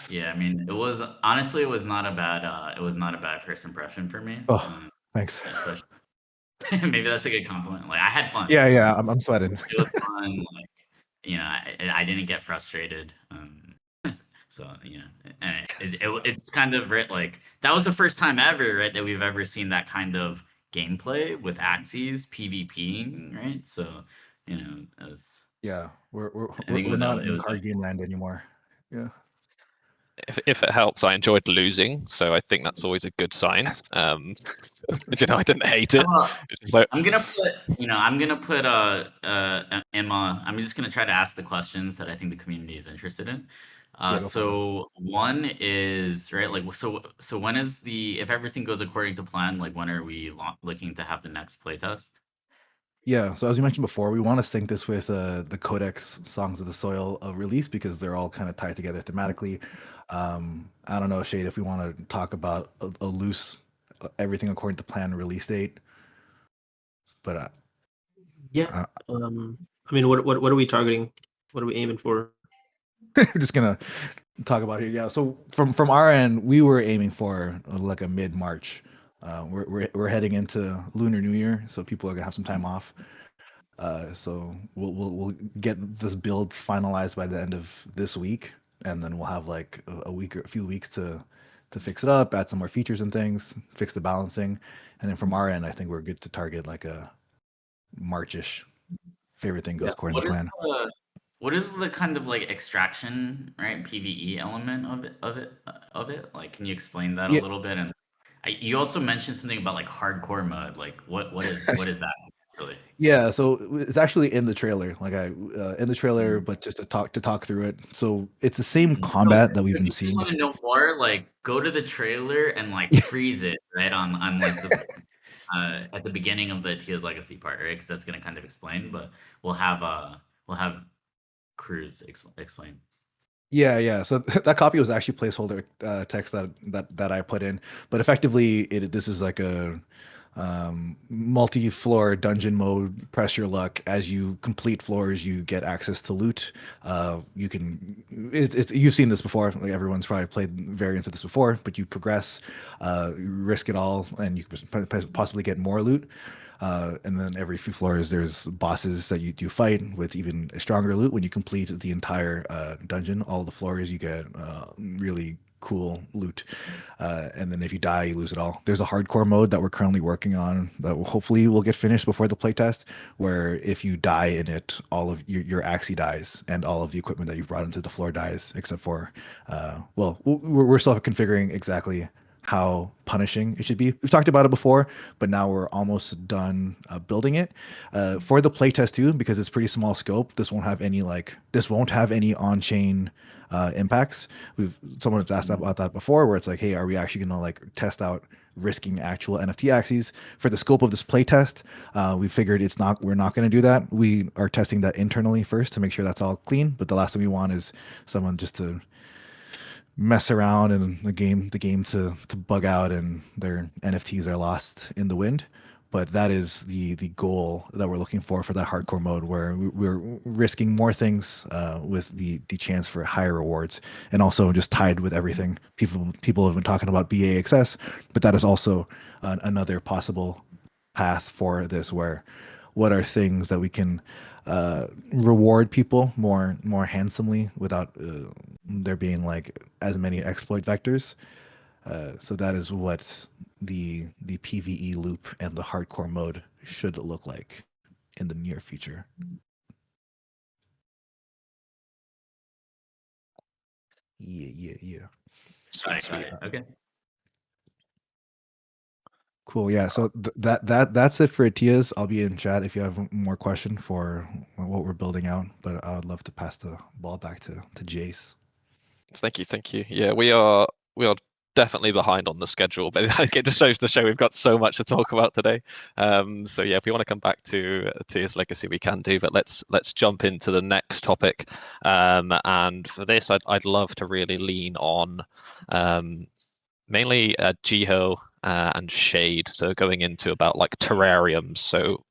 Yeah, I mean, it was honestly, it was not a bad first impression for me. Oh, Thanks. especially. Maybe that's a good compliment. Like I had fun. Yeah, I'm sweating. It was fun. Like I didn't get frustrated. So and it's kind of like that was the first time ever, right, that we've ever seen that kind of gameplay with Axies PvPing, right? So it was. Yeah, I think we're not it in was card game land anymore. Yeah. If it helps, I enjoyed losing, so I think that's always a good sign. Yes. I didn't hate it. How about It's just like, I'm gonna put Emma. I'm just gonna try to ask the questions that I think the community is interested in. Yeah, go for it. So one is right, like so when is if everything goes according to plan, like when are we looking to have the next playtest? Yeah, so as you mentioned before, we want to sync this with the Codex Songs of the Soil release because they're all kind of tied together thematically. I don't know, Shade, if we want to talk about a loose everything according to plan release date, but Yeah. I mean, what are we targeting? What are we aiming for? we're just gonna talk about it. Yeah, so from our end, we were aiming for like a mid-March. We're heading into Lunar New Year, so people are gonna have some time off. So we'll get this build finalized by the end of this week, and then we'll have like a week or a few weeks to fix it up, add some more features and things, fix the balancing, and then from our end, I think we're good to target like a Marchish. If everything goes Yeah. according to plan. What is the kind of like extraction, right? PvE element of it? Like, can you explain that a Yeah, little bit? And you also mentioned something about like hardcore mode. Like, what is that really? yeah. So it's actually in the trailer, like in the trailer, Mhm. but just to talk through it. So it's the same So combat that we've if been you guys seeing want to before. know more, like, go to the trailer and like freeze it right on like the at the beginning of the Tia's Legacy part, right? Because that's gonna kind of explain. But we'll have Cruz explain. Yeah. So that copy was actually placeholder text that I put in, but effectively, this is like a multi-floor dungeon mode. Press your luck. As you complete floors, you get access to loot. You can. You've seen this before. Like everyone's probably played variants of this before, but you progress, you risk it all, and you can possibly get more loot. And then every few floors, there's bosses that you fight with even stronger loot. When you complete the entire dungeon, all the floors, you get really cool loot. And then if you die, you lose it all. There's a hardcore mode that we're currently working on that hopefully will get finished before the playtest, where if you die in it, all of your Axie dies and all of the equipment that you've brought into the floor dies, except for, well, we're still configuring exactly how punishing it should be. We've talked about it before, but now we're almost done building it for the playtest too, because it's pretty small scope. This won't have any on-chain impacts. Someone has asked about that before, where it's like, hey, are we actually gonna like test out risking actual NFT Axies for the scope of this playtest? We figured we're not going to do that. We are testing that internally first to make sure that's all clean. But the last thing we want is someone just to mess around and the game to bug out and their NFTs are lost in the wind. But that is the goal that we're looking for that hardcore mode, where we're risking more things with the chance for higher rewards, and also just tied with everything. People have been talking about BAXS, but that is also another possible path for this, where what are things that we can reward people more handsomely without there being like as many exploit vectors. So that is what the PVE loop and the hardcore mode should look like in the near future. Yeah. sweet, Got sweet. it. Okay. Cool. Yeah. So that's it for Atias. I'll be in chat if you have more question for what we're building out. But I would love to pass the ball back to Jase. Thank you. Yeah, we are definitely behind on the schedule, but it just shows to show we've got so much to talk about today. So yeah, if we want to come back to his legacy, we can do. But let's jump into the next topic. And for this, I'd love to really lean on mainly Jiho and Shade. So going into about like terrariums. So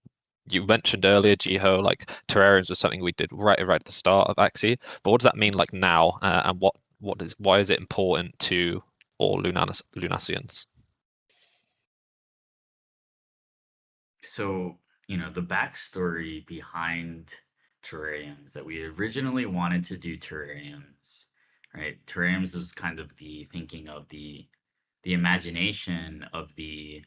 you mentioned earlier, Jiho, like terrariums was something we did right at the start of Axie. But what does that mean like now? And why is it important to all Lunacians? So, the backstory behind Terrariums, that we originally wanted to do Terrariums, right? Terrariums was kind of the thinking of the imagination of the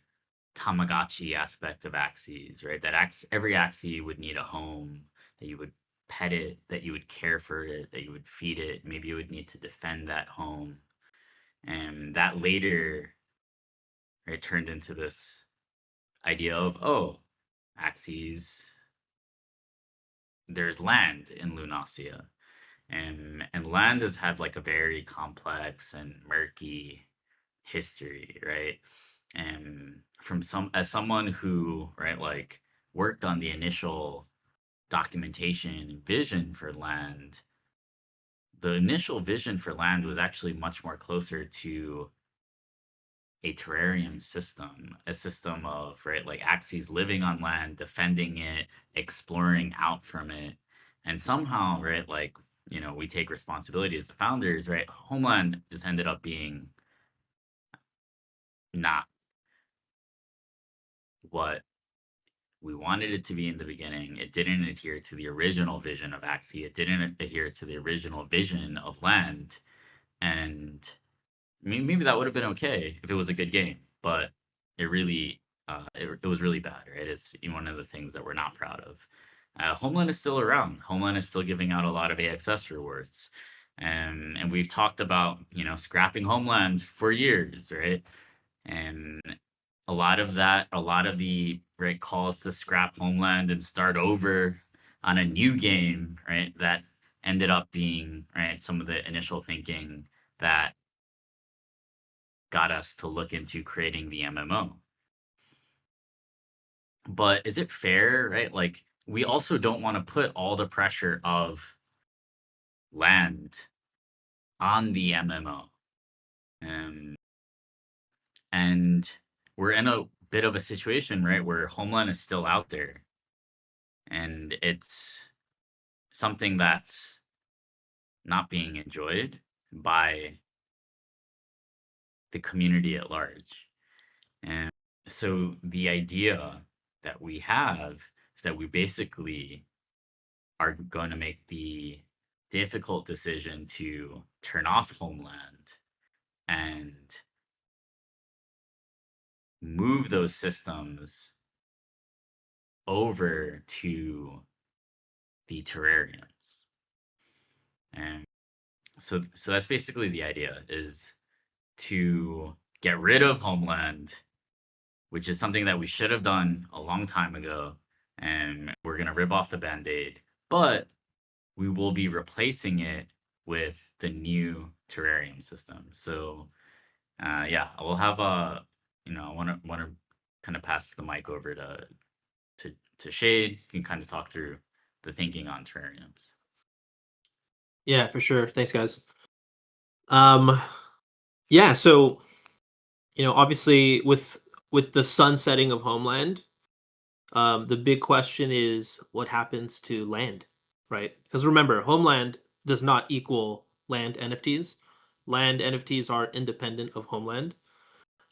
Tamagotchi aspect of Axies, right? That every Axie would need a home, that you would pet it, that you would care for it, that you would feed it. Maybe you would need to defend that home. And that later, right, turned into this idea of, oh, Axies, there's land in Lunacia. And land has had like a very complex and murky history, right? And as someone who, right, like worked on the initial documentation and vision for land, the initial vision for land was actually much more closer to a terrarium system, a system of, right, like Axies living on land, defending it, exploring out from it. And somehow, right, like, we take responsibility as the founders, right? Homeland just ended up being not what we wanted it to be in the beginning. It didn't adhere to the original vision of Axie. It didn't adhere to the original vision of land. And I mean, maybe that would have been okay if it was a good game, but it really, it was really bad, right? It's one of the things that we're not proud of. Homeland is still around. Homeland is still giving out a lot of AXS rewards. And we've talked about, scrapping Homeland for years, right? And a lot of the right calls to scrap Homeland and start over on a new game, right? That ended up being, right, some of the initial thinking that got us to look into creating the MMO. But is it fair, right? Like, we also don't want to put all the pressure of land on the MMO. And we're in a bit of a situation, right, where Homeland is still out there. And it's something that's not being enjoyed by the community at large. And so the idea that we have is that we basically are going to make the difficult decision to turn off Homeland and move those systems over to the terrariums. And so that's basically the idea, is to get rid of Homeland, which is something that we should have done a long time ago, and we're going to rip off the Band-Aid, but we will be replacing it with the new terrarium system. So yeah, I will have I want to kind of pass the mic over to Shade. You can kind of talk through the thinking on terrariums. Yeah, for sure. Thanks, guys. Yeah, so obviously with the sunsetting of Homeland, the big question is what happens to land, right? Because remember, Homeland does not equal land NFTs. Land NFTs are independent of Homeland.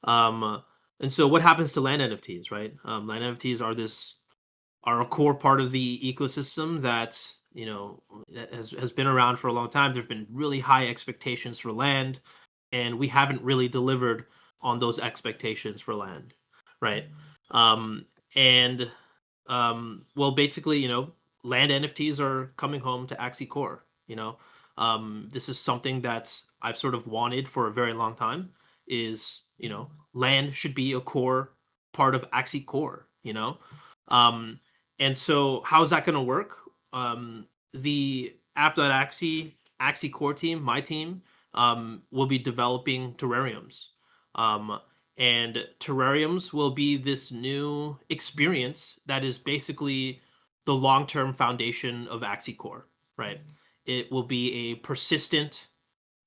And so what happens to land NFTs, right? Land NFTs are a core part of the ecosystem that has been around for a long time. There've been really high expectations for land, and we haven't really delivered on those expectations for land, right? Well, basically, land NFTs are coming home to Axie Core. This is something that I've sort of wanted for a very long time. Is land should be a core part of Axie Core. And so how is that going to work? The app.axie core team, my team, will be developing terrariums. And terrariums will be this new experience that is basically the long-term foundation of Axie Core, right? It will be a persistent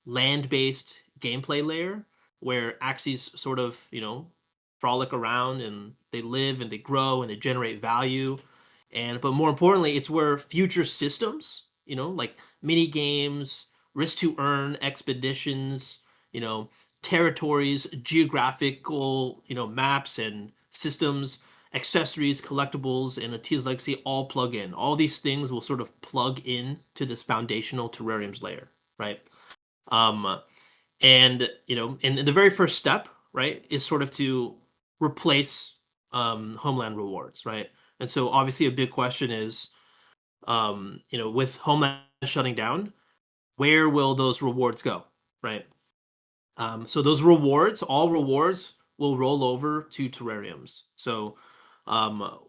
land-based gameplay layer where Axies sort of, frolic around and they live and they grow and they generate value. But more importantly, it's where future systems, like mini games, risk to earn expeditions, territories, geographical, maps and systems accessories, collectibles, and a T's Legacy all plug in. All these things will sort of plug in to this foundational Terrariums layer, right? And and the very first step, right, is sort of to replace Homeland rewards, right? And so obviously a big question is, with Homeland shutting down, where will those rewards go, right? So those rewards, all rewards, will roll over to Terrariums. So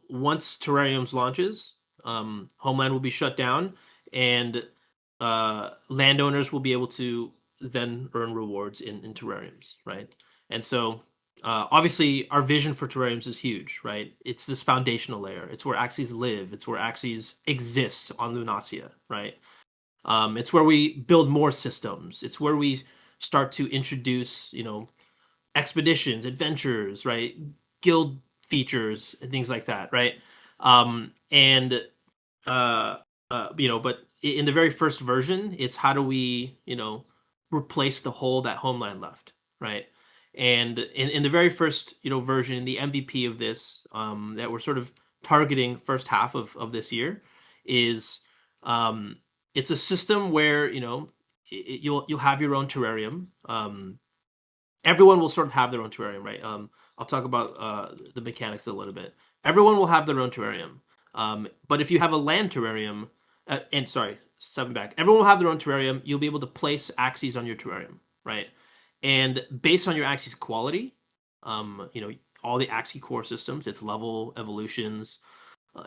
once Terrariums launches, Homeland will be shut down, and landowners will be able to then earn rewards in Terrariums, right? And so obviously our vision for Terrariums is huge, right? It's this foundational layer. It's where Axies live. It's where Axies exist on Lunacia, right? It's where we build more systems. It's where we start to introduce, expeditions, adventures, right? Guild features and things like that, right? And but in the very first version, it's how do we, replace the hole that Homeland left, right? And in the very first, version, the MVP of this, that we're sort of targeting first half of this year, is it's a system where you'll have your own terrarium. Everyone will sort of have their own terrarium, right? I'll talk about the mechanics a little bit. Everyone will have their own terrarium. But if you have a land terrarium, and sorry, stepping back, everyone will have their own terrarium. You'll be able to place Axies on your terrarium, right? And based on your Axie's quality, all the Axie core systems, its level, evolutions,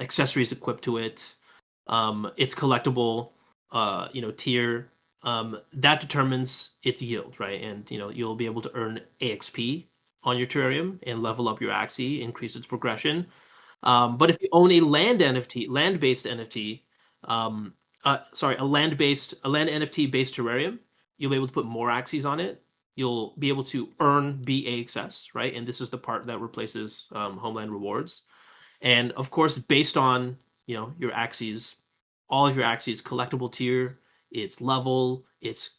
accessories equipped to it, its collectible, tier, that determines its yield, right? And you'll be able to earn AXP on your terrarium and level up your Axie, increase its progression. But if you own a land NFT, land-based NFT, a land NFT based terrarium, you'll be able to put more Axies on it. You'll be able to earn BAXS, right? And this is the part that replaces Homeland rewards. And of course, based on your Axies, all of your Axies collectible tier, its level, its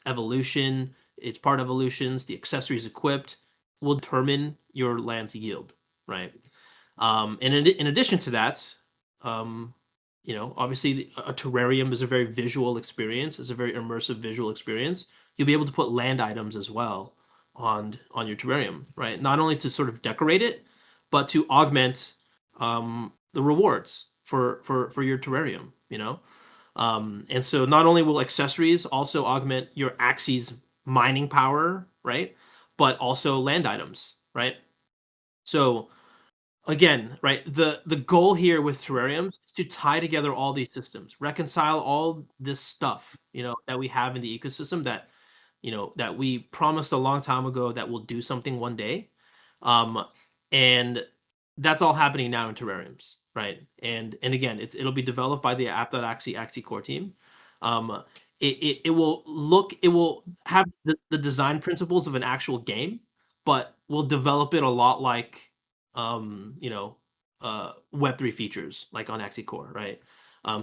evolution, its part evolutions, the accessories equipped, will determine your land's yield, right? And in addition to that, obviously a terrarium is a very visual experience. It's a very immersive visual experience. You'll be able to put land items as well on your terrarium, right? Not only to sort of decorate it, but to augment the rewards for your terrarium, and so not only will accessories also augment your Axie's mining power, right, but also land items, right? So again, right, the goal here with terrariums is to tie together all these systems, reconcile all this stuff, that we have in the ecosystem that that we promised a long time ago that will do something one day. And that's all happening now in terrariums, right? And again, it'll be developed by the Axie core team. It will have the design principles of an actual game, but we'll develop it a lot like Web3 features like on Axie core, right?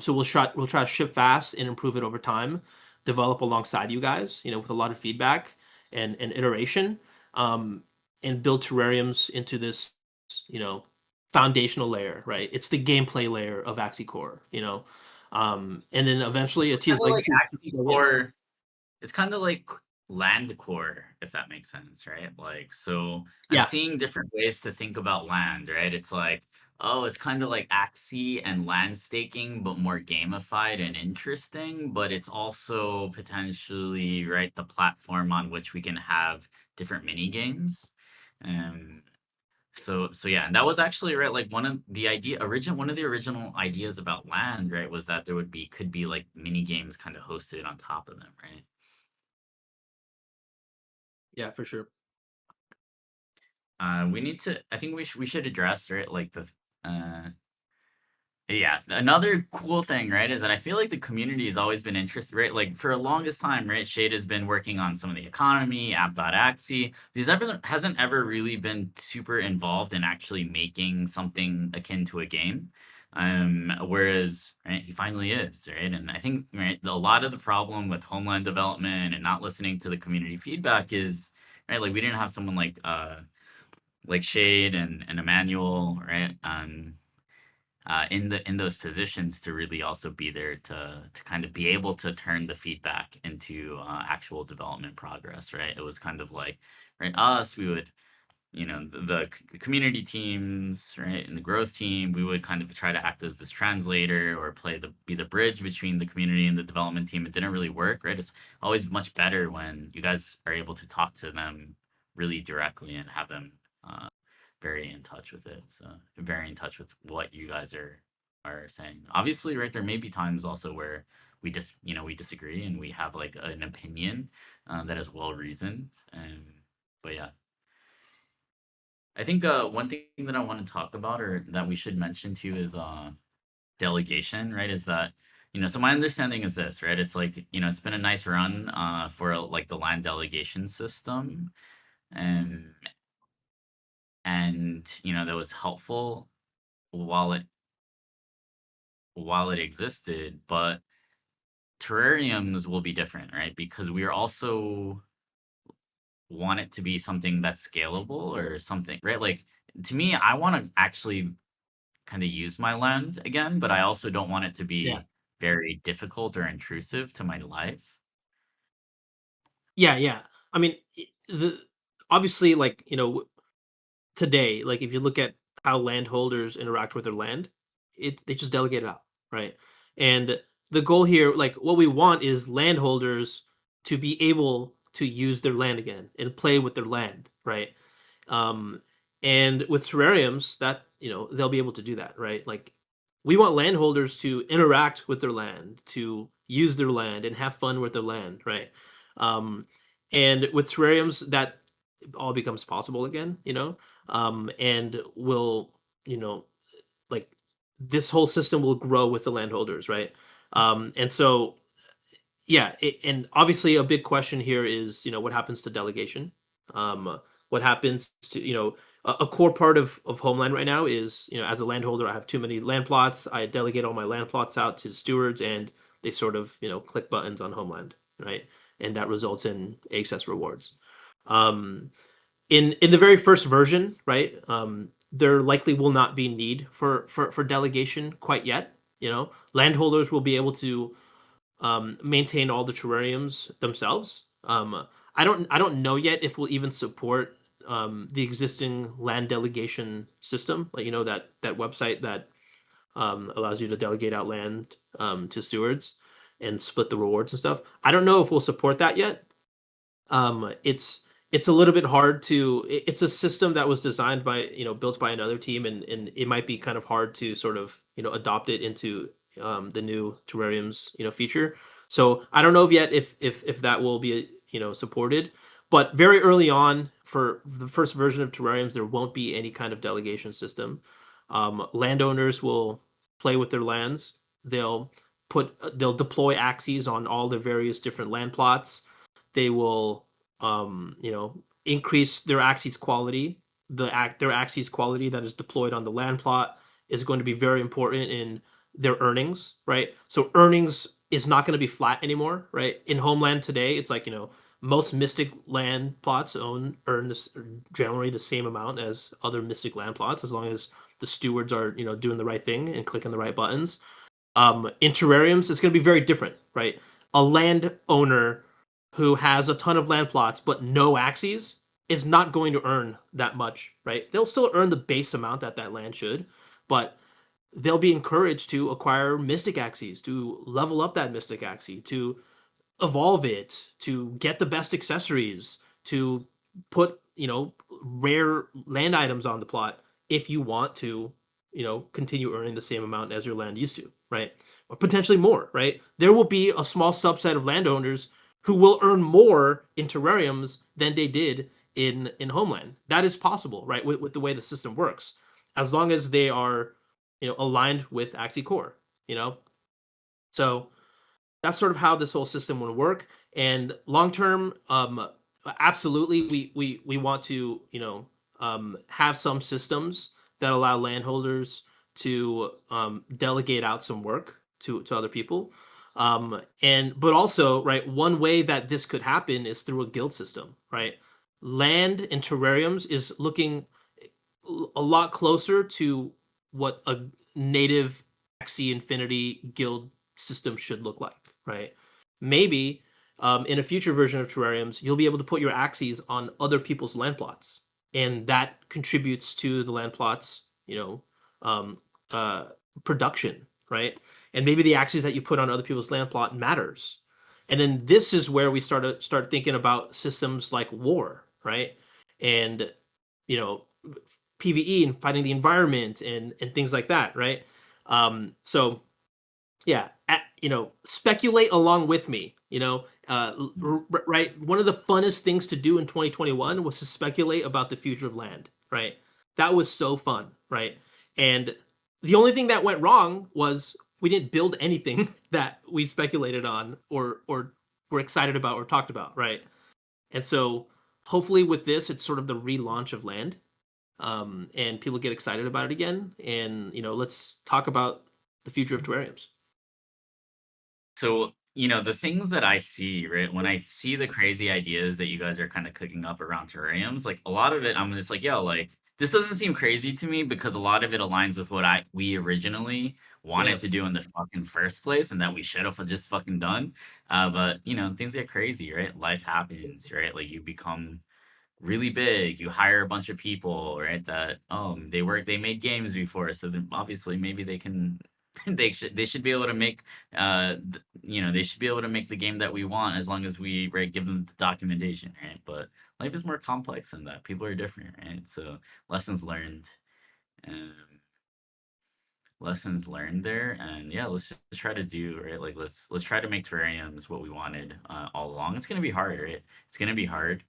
So we'll try to ship fast and improve it over time, develop alongside you guys, with a lot of feedback and iteration, and build terrariums into this, foundational layer, right? It's the gameplay layer of Axie core, and then eventually a T's Kinda like Legacy. Axie core. It's kind of like land core, if that makes sense, right? Like, so I'm Yeah, seeing different ways to think about land, right? It's like, oh, it's kind of like Axie and land staking, but more gamified and interesting. But it's also potentially, right, the platform on which we can have different mini games. Um, so yeah, and that was actually right. Like one of the original ideas about land, right, was that there could be like mini games kind of hosted on top of them, right? yeah, for sure. We need to. I think we should address, right, like yeah, another cool thing, right, is that I feel like the community has always been interested, right? Like for the longest time, right, Shade has been working on some of the economy, app.axie. Hasn't ever really been super involved in actually making something akin to a game. Whereas, right, he finally is, right? And I think, right, a lot of the problem with Homeland development and not listening to the community feedback is, right, like we didn't have someone like like Shade and Emmanuel, right? In those positions to really also be there to kind of be able to turn the feedback into actual development progress, right? It was kind of like, right, us, we would, the community teams, right, and the growth team, we would kind of try to act as this translator or be the bridge between the community and the development team. It didn't really work, right? It's always much better when you guys are able to talk to them really directly and have them very in touch with it. So very in touch with what you guys are saying. Obviously, right, there may be times also where we disagree and we have like an opinion that is well reasoned. But yeah, I think one thing that I want to talk about or that we should mention too is delegation, right? Is that so my understanding is this, right? It's like it's been a nice run for like the land delegation system, and that was helpful while it existed, but terrariums will be different, right? Because we are also want it to be something that's scalable or something, right? Like to me, I want to actually kind of use my land again, but I also don't want it to Yeah. be very difficult or intrusive to my life. Yeah. I mean, obviously, like, today, like if you look at how landholders interact with their land, they just delegate it out, right? And the goal here, like what we want is landholders to be able to use their land again and play with their land, right? Um, and with terrariums, that they'll be able to do that, right? Like we want landholders to interact with their land, to use their land and have fun with their land, right? Um, and with terrariums, that all becomes possible again, and will, you know, like this whole system will grow with the landholders, right? And so, yeah, and obviously a big question here is, what happens to delegation? What happens to, a core part of Homeland right now is, as a landholder, I have too many land plots. I delegate all my land plots out to stewards, and they sort of, click buttons on Homeland, right? And that results in access rewards. Um, in the very first version, right? There likely will not be need for delegation quite yet. Landholders will be able to maintain all the terrariums themselves. I don't know yet if we'll even support the existing land delegation system, like that website that allows you to delegate out land to stewards and split the rewards and stuff. I don't know if we'll support that yet. It's a little bit hard to. It's a system that was designed by built by another team, and it might be kind of hard to sort of adopt it into the new terrariums feature. So I don't know yet if that will be supported, but very early on for the first version of terrariums, there won't be any kind of delegation system. Landowners will play with their lands. They'll deploy Axies on all the various different land plots. They will increase their Axie's quality. Their Axie's quality that is deployed on the land plot is going to be very important in their earnings, right? So earnings is not going to be flat anymore, right? In Homeland today, it's like, most Mystic land plots earn this generally the same amount as other Mystic land plots, as long as the stewards are, doing the right thing and clicking the right buttons. In terrariums, it's going to be very different, right? A landowner who has a ton of land plots but no Axies is not going to earn that much, right? They'll still earn the base amount that land should, but they'll be encouraged to acquire Mystic Axies, to level up that Mystic Axie, to evolve it, to get the best accessories, to put, rare land items on the plot if you want to, continue earning the same amount as your land used to, right? Or potentially more, right? There will be a small subset of landowners who will earn more in terrariums than they did in Homeland. That is possible, right? With the way the system works, as long as they are, aligned with Axie Core, So that's sort of how this whole system would work. And long term, absolutely, we want to have some systems that allow landholders to delegate out some work to other people. But also, right, one way that this could happen is through a guild system, right? Land in terrariums is looking a lot closer to what a native Axie Infinity guild system should look like, right? Maybe in a future version of Terrariums, you'll be able to put your Axies on other people's land plots, and that contributes to the land plots, um, production, right? And maybe the Axies that you put on other people's land plot matters. And then this is where we start thinking about systems like war, right? And PvE and fighting the environment and things like that, right? So yeah, speculate along with me. Right. One of the funnest things to do in 2021 was to speculate about the future of land, right? That was so fun, right? And the only thing that went wrong was we didn't build anything that we speculated on or were excited about or talked about, right? And so hopefully with this, it's sort of the relaunch of land, and people get excited about it again. And let's talk about the future of terrariums. So, the things that I see, right, when I see the crazy ideas that you guys are kind of cooking up around terrariums, like a lot of it, I'm just like, yo, like this doesn't seem crazy to me because a lot of it aligns with what we originally wanted to do in the fucking first place and that we should have just fucking done. But things get crazy, right? Life happens, right? Like you become really big, you hire a bunch of people, right? That they made games before, so then obviously maybe they can they should be able to make they should be able to make the game that we want as long as we give them the documentation, right? But life is more complex than that. People are different, right? So lessons learned. Um, lessons learned there, and yeah, let's just try to do right, like let's try to make terrariums what we wanted all along. It's gonna be hard, right? It's gonna be hard.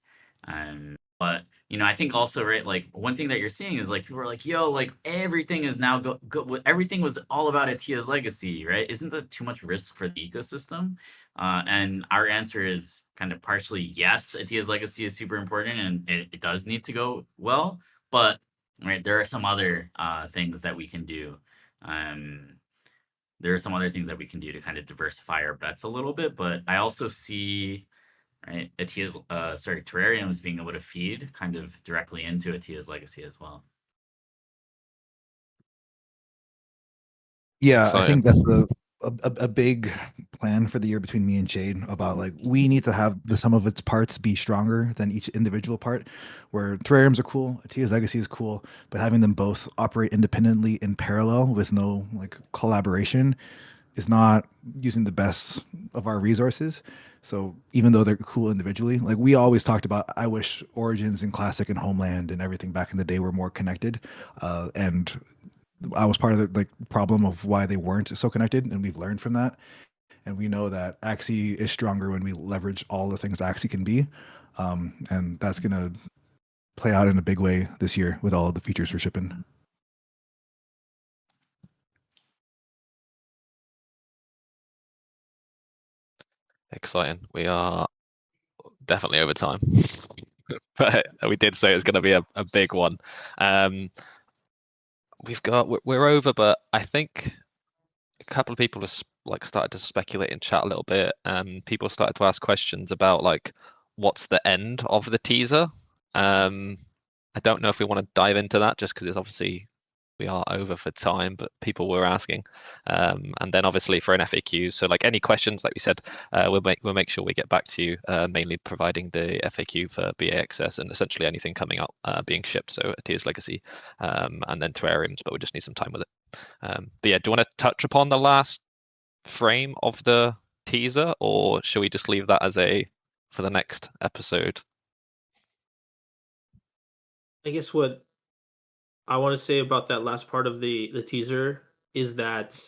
But I think also, right, like one thing that you're seeing is like people are like, yo, like everything is now everything was all about Atia's legacy, right? Isn't that too much risk for the ecosystem? And our answer is kind of partially yes, Atia's legacy is super important and it does need to go well, but right, there are some other things that we can do. There are some other things that we can do to kind of diversify our bets a little bit, but I also see, right, Atia's terrariums being able to feed kind of directly into Atia's legacy as well. Yeah, I think that's Exciting. a big plan for the year between me and Shade about like we need to have the sum of its parts be stronger than each individual part. Where terrariums are cool, Atia's legacy is cool, but having them both operate independently in parallel with no like collaboration is not using the best of our resources. So even though they're cool individually, like we always talked about, I wish Origins and Classic and Homeland and everything back in the day were more connected. And I was part of the like problem of why they weren't so connected, and we've learned from that. And we know that Axie is stronger when we leverage all the things Axie can be, and that's gonna play out in a big way this year with all of the features we're shipping. Exciting. We are definitely over time. But we did say it's going to be a big one. We're over, but I think a couple of people have like started to speculate in chat a little bit. People started to ask questions about like what's the end of the teaser. I don't know if we want to dive into that just because it's obviously we are over for time, but people were asking. And then obviously for an FAQ, so like any questions, like we said, we'll make sure we get back to you, mainly providing the FAQ for BA Access and essentially anything coming up being shipped. So Atia's Legacy, and then Terrariums, but we just need some time with it. But yeah, do you want to touch upon the last frame of the teaser, or should we just leave that as for the next episode? I guess what I want to say about that last part of the teaser is that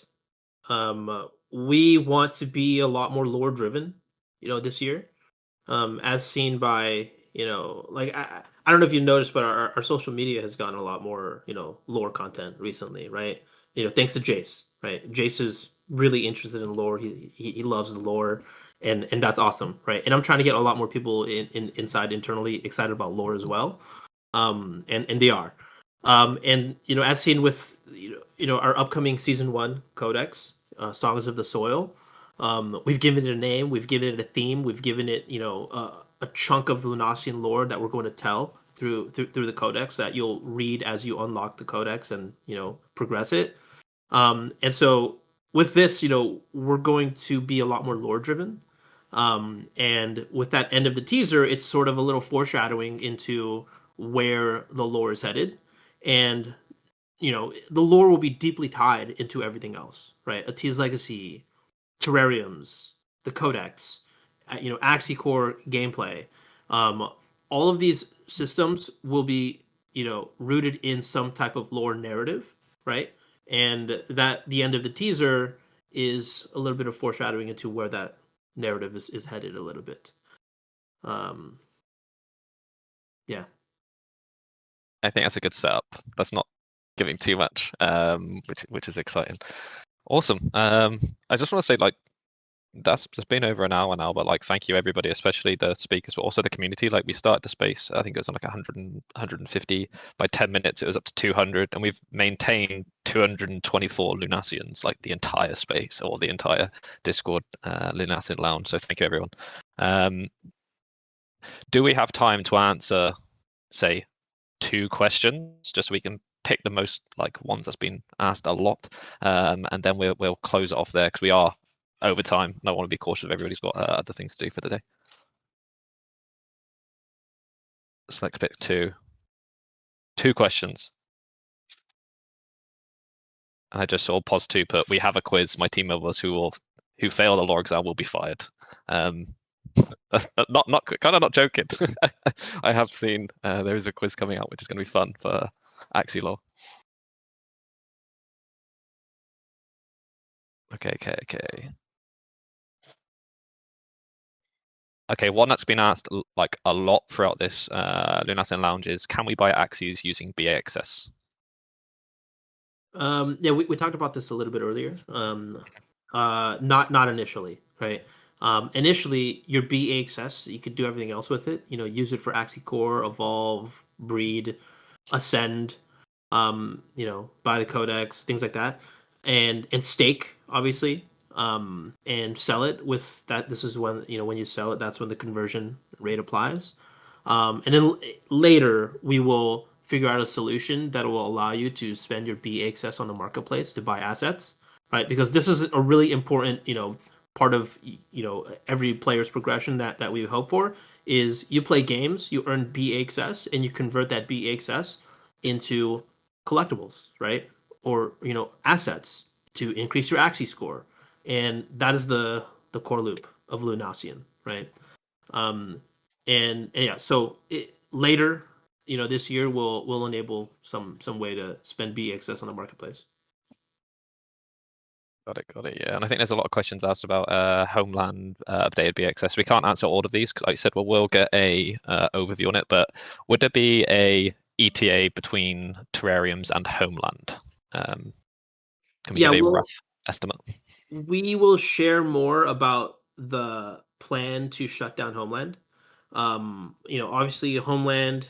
we want to be a lot more lore driven, this year, as seen by like I don't know if you noticed, but our social media has gotten a lot more lore content recently, right? Thanks to Jase, right? Jase is really interested in lore. He loves the lore, and that's awesome, right? And I'm trying to get a lot more people inside internally excited about lore as well, and they are. And as seen with our upcoming season 1 codex, Songs of the Soil, we've given it a name, we've given it a theme, we've given it a chunk of Lunacian lore that we're going to tell through the codex that you'll read as you unlock the codex and progress it. And so with this, we're going to be a lot more lore driven. And with that end of the teaser, it's sort of a little foreshadowing into where the lore is headed. And the lore will be deeply tied into everything else, right? Atia's Legacy, Terrariums, the Codex, Axie Core gameplay. All of these systems will be, rooted in some type of lore narrative, right? And that the end of the teaser is a little bit of foreshadowing into where that narrative is headed a little bit. Yeah. I think that's a good setup. That's not giving too much, which is exciting. Awesome. I just want to say, like, that's just been over an hour now, but like, thank you everybody, especially the speakers, but also the community. Like, we started the space, I think it was on like 150. By 10 minutes, it was up to 200, and we've maintained 224 Lunacians, like the entire space or the entire Discord Lunacian Lounge. So thank you, everyone. Do we have time to answer, say, 2 questions, just so we can pick the most like ones that's been asked a lot, and then we'll close it off there because we are over time, and I want to be cautious of everybody's got other things to do for the day. Select pick 2 questions. And I just saw Pos2 put, we have a quiz. My team members who fail the lore exam will be fired. That's not kind of not joking. I have seen there is a quiz coming out, which is going to be fun for Axie lore. Okay, one that's been asked like a lot throughout this Lunacian Lounge is, can we buy Axies using BA access? Yeah, we talked about this a little bit earlier. Not initially, right? Initially, your BA access, you could do everything else with it. Use it for Axie Core, Evolve, Breed, Ascend. Buy the Codex, things like that, and stake, obviously, and sell it with that. This is when when you sell it, that's when the conversion rate applies. And then later we will figure out a solution that will allow you to spend your BA access on the marketplace to buy assets, right? Because this is a really important part of every player's progression that we hope for is you play games, you earn BA access, and you convert that BA access into collectibles, right? Or assets to increase your Axie score, and that is the core loop of Lunacian, right? And yeah, so later, this year we'll enable some way to spend BA access on the marketplace. Got it. Yeah, and I think there's a lot of questions asked about Homeland updated BXS. We can't answer all of these because, like I said, we'll get a overview on it. But would there be a ETA between Terrariums and Homeland? Can we give a rough estimate? We will share more about the plan to shut down Homeland. Obviously, Homeland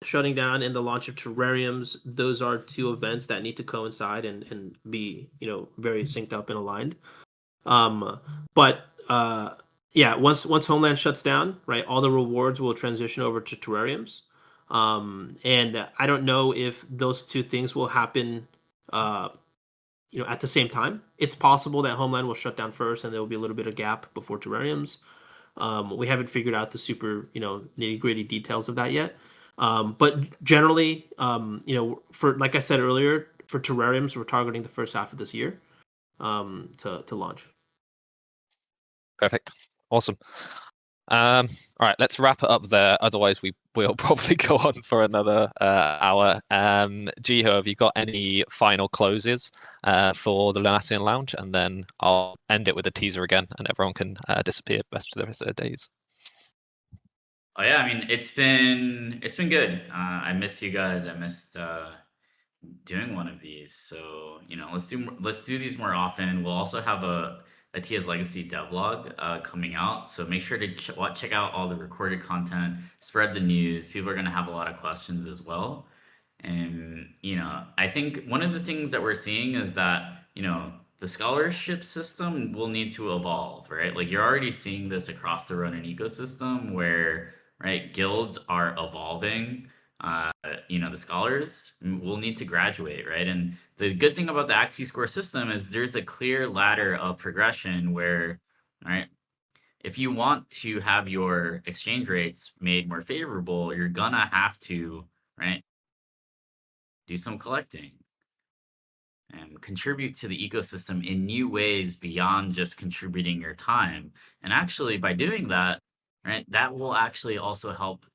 shutting down and the launch of Terrariums, those are 2 events that need to coincide and be very synced up and aligned. But yeah, once Homeland shuts down, right, all the rewards will transition over to Terrariums. And I don't know if those 2 things will happen at the same time. It's possible that Homeland will shut down first and there will be a little bit of gap before Terrariums. We haven't figured out the super nitty-gritty details of that yet. But generally, for, like I said earlier, for Terrariums, we're targeting the first half of this year to launch. Perfect. Awesome. All right, let's wrap it up there. Otherwise, we'll probably go on for another hour. Jiho, have you got any final closes for the Lunacian Lounge? And then I'll end it with a teaser again, and everyone can disappear for the rest of their days. Oh yeah, I mean it's been good. I missed you guys. I missed doing one of these. So let's do these more often. We'll also have a Tia's Legacy devlog coming out. So make sure to check out all the recorded content, spread the news. People are going to have a lot of questions as well. And, I think one of the things that we're seeing is that, the scholarship system will need to evolve, right? Like you're already seeing this across the Ronin ecosystem where, right, guilds are evolving the scholars will need to graduate, right? And the good thing about the Axie score system is there's a clear ladder of progression where, right, if you want to have your exchange rates made more favorable, you're gonna have to, right, do some collecting and contribute to the ecosystem in new ways beyond just contributing your time. And actually, by doing that, right, that will actually also help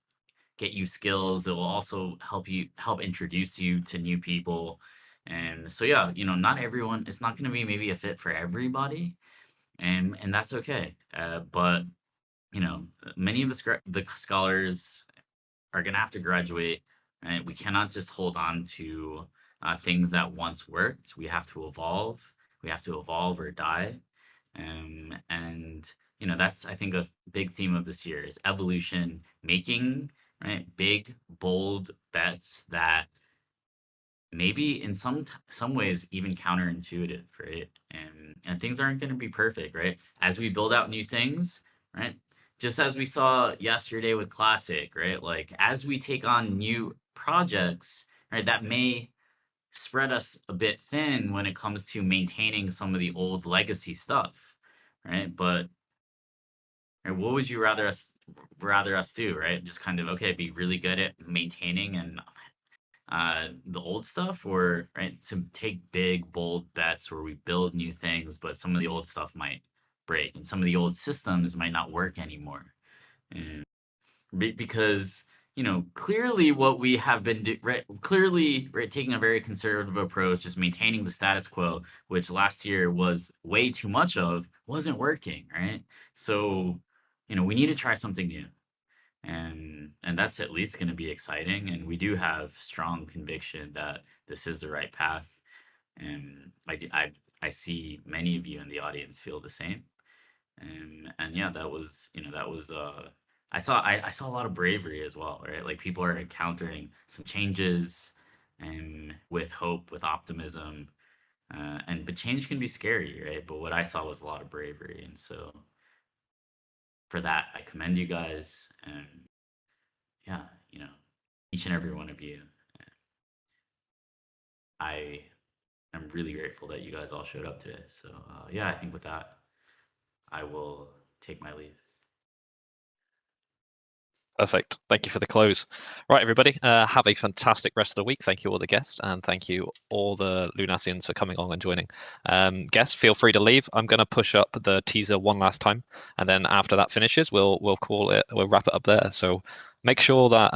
get you skills. It will also help introduce you to new people. And so yeah, not everyone, it's not going to be maybe a fit for everybody, and that's okay. But many of the scholars are going to have to graduate, and we cannot just hold on to things that once worked. We have to evolve. We have to evolve or die. And that's, I think, a big theme of this year is evolution, making, right, big, bold bets that maybe in some ways even counterintuitive, right? And things aren't going to be perfect, right? As we build out new things, right? Just as we saw yesterday with Classic, right? Like as we take on new projects, right, that may spread us a bit thin when it comes to maintaining some of the old legacy stuff, right? But right, what would you rather us do, right? Just kind of okay, be really good at maintaining and the old stuff, or right, to take big bold bets where we build new things, but some of the old stuff might break and some of the old systems might not work anymore. And because clearly what we have been clearly, right, taking a very conservative approach, just maintaining the status quo, which last year was way too much of, wasn't working, right? So we need to try something new, and that's at least going to be exciting, and we do have strong conviction that this is the right path, and I see many of you in the audience feel the same. And yeah, I saw a lot of bravery as well, right? Like people are encountering some changes and with hope, with optimism, but change can be scary, right? But what I saw was a lot of bravery, and so for that I commend you guys. And yeah, each and every one of you, I am really grateful that you guys all showed up today. So yeah, I think with that I will take my leave. Perfect. Thank you for the close. Right, everybody, have a fantastic rest of the week. Thank you all the guests, and thank you all the Lunacians for coming on and joining. Guests, feel free to leave. I'm going to push up the teaser one last time, and then after that finishes, we'll wrap it up there. So make sure that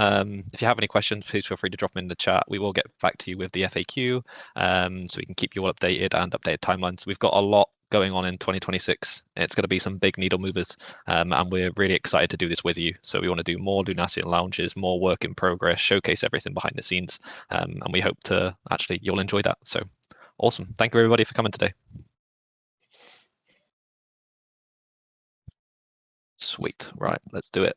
if you have any questions, please feel free to drop them in the chat. We will get back to you with the FAQ, so we can keep you all updated and updated timelines. We've got a lot going on in 2026. It's going to be some big needle movers, and we're really excited to do this with you. So we want to do more Lunacian lounges, more work in progress, showcase everything behind the scenes, and we hope to actually you'll enjoy that. So awesome. Thank you everybody for coming today. Sweet. Right, let's do it.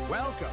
Welcome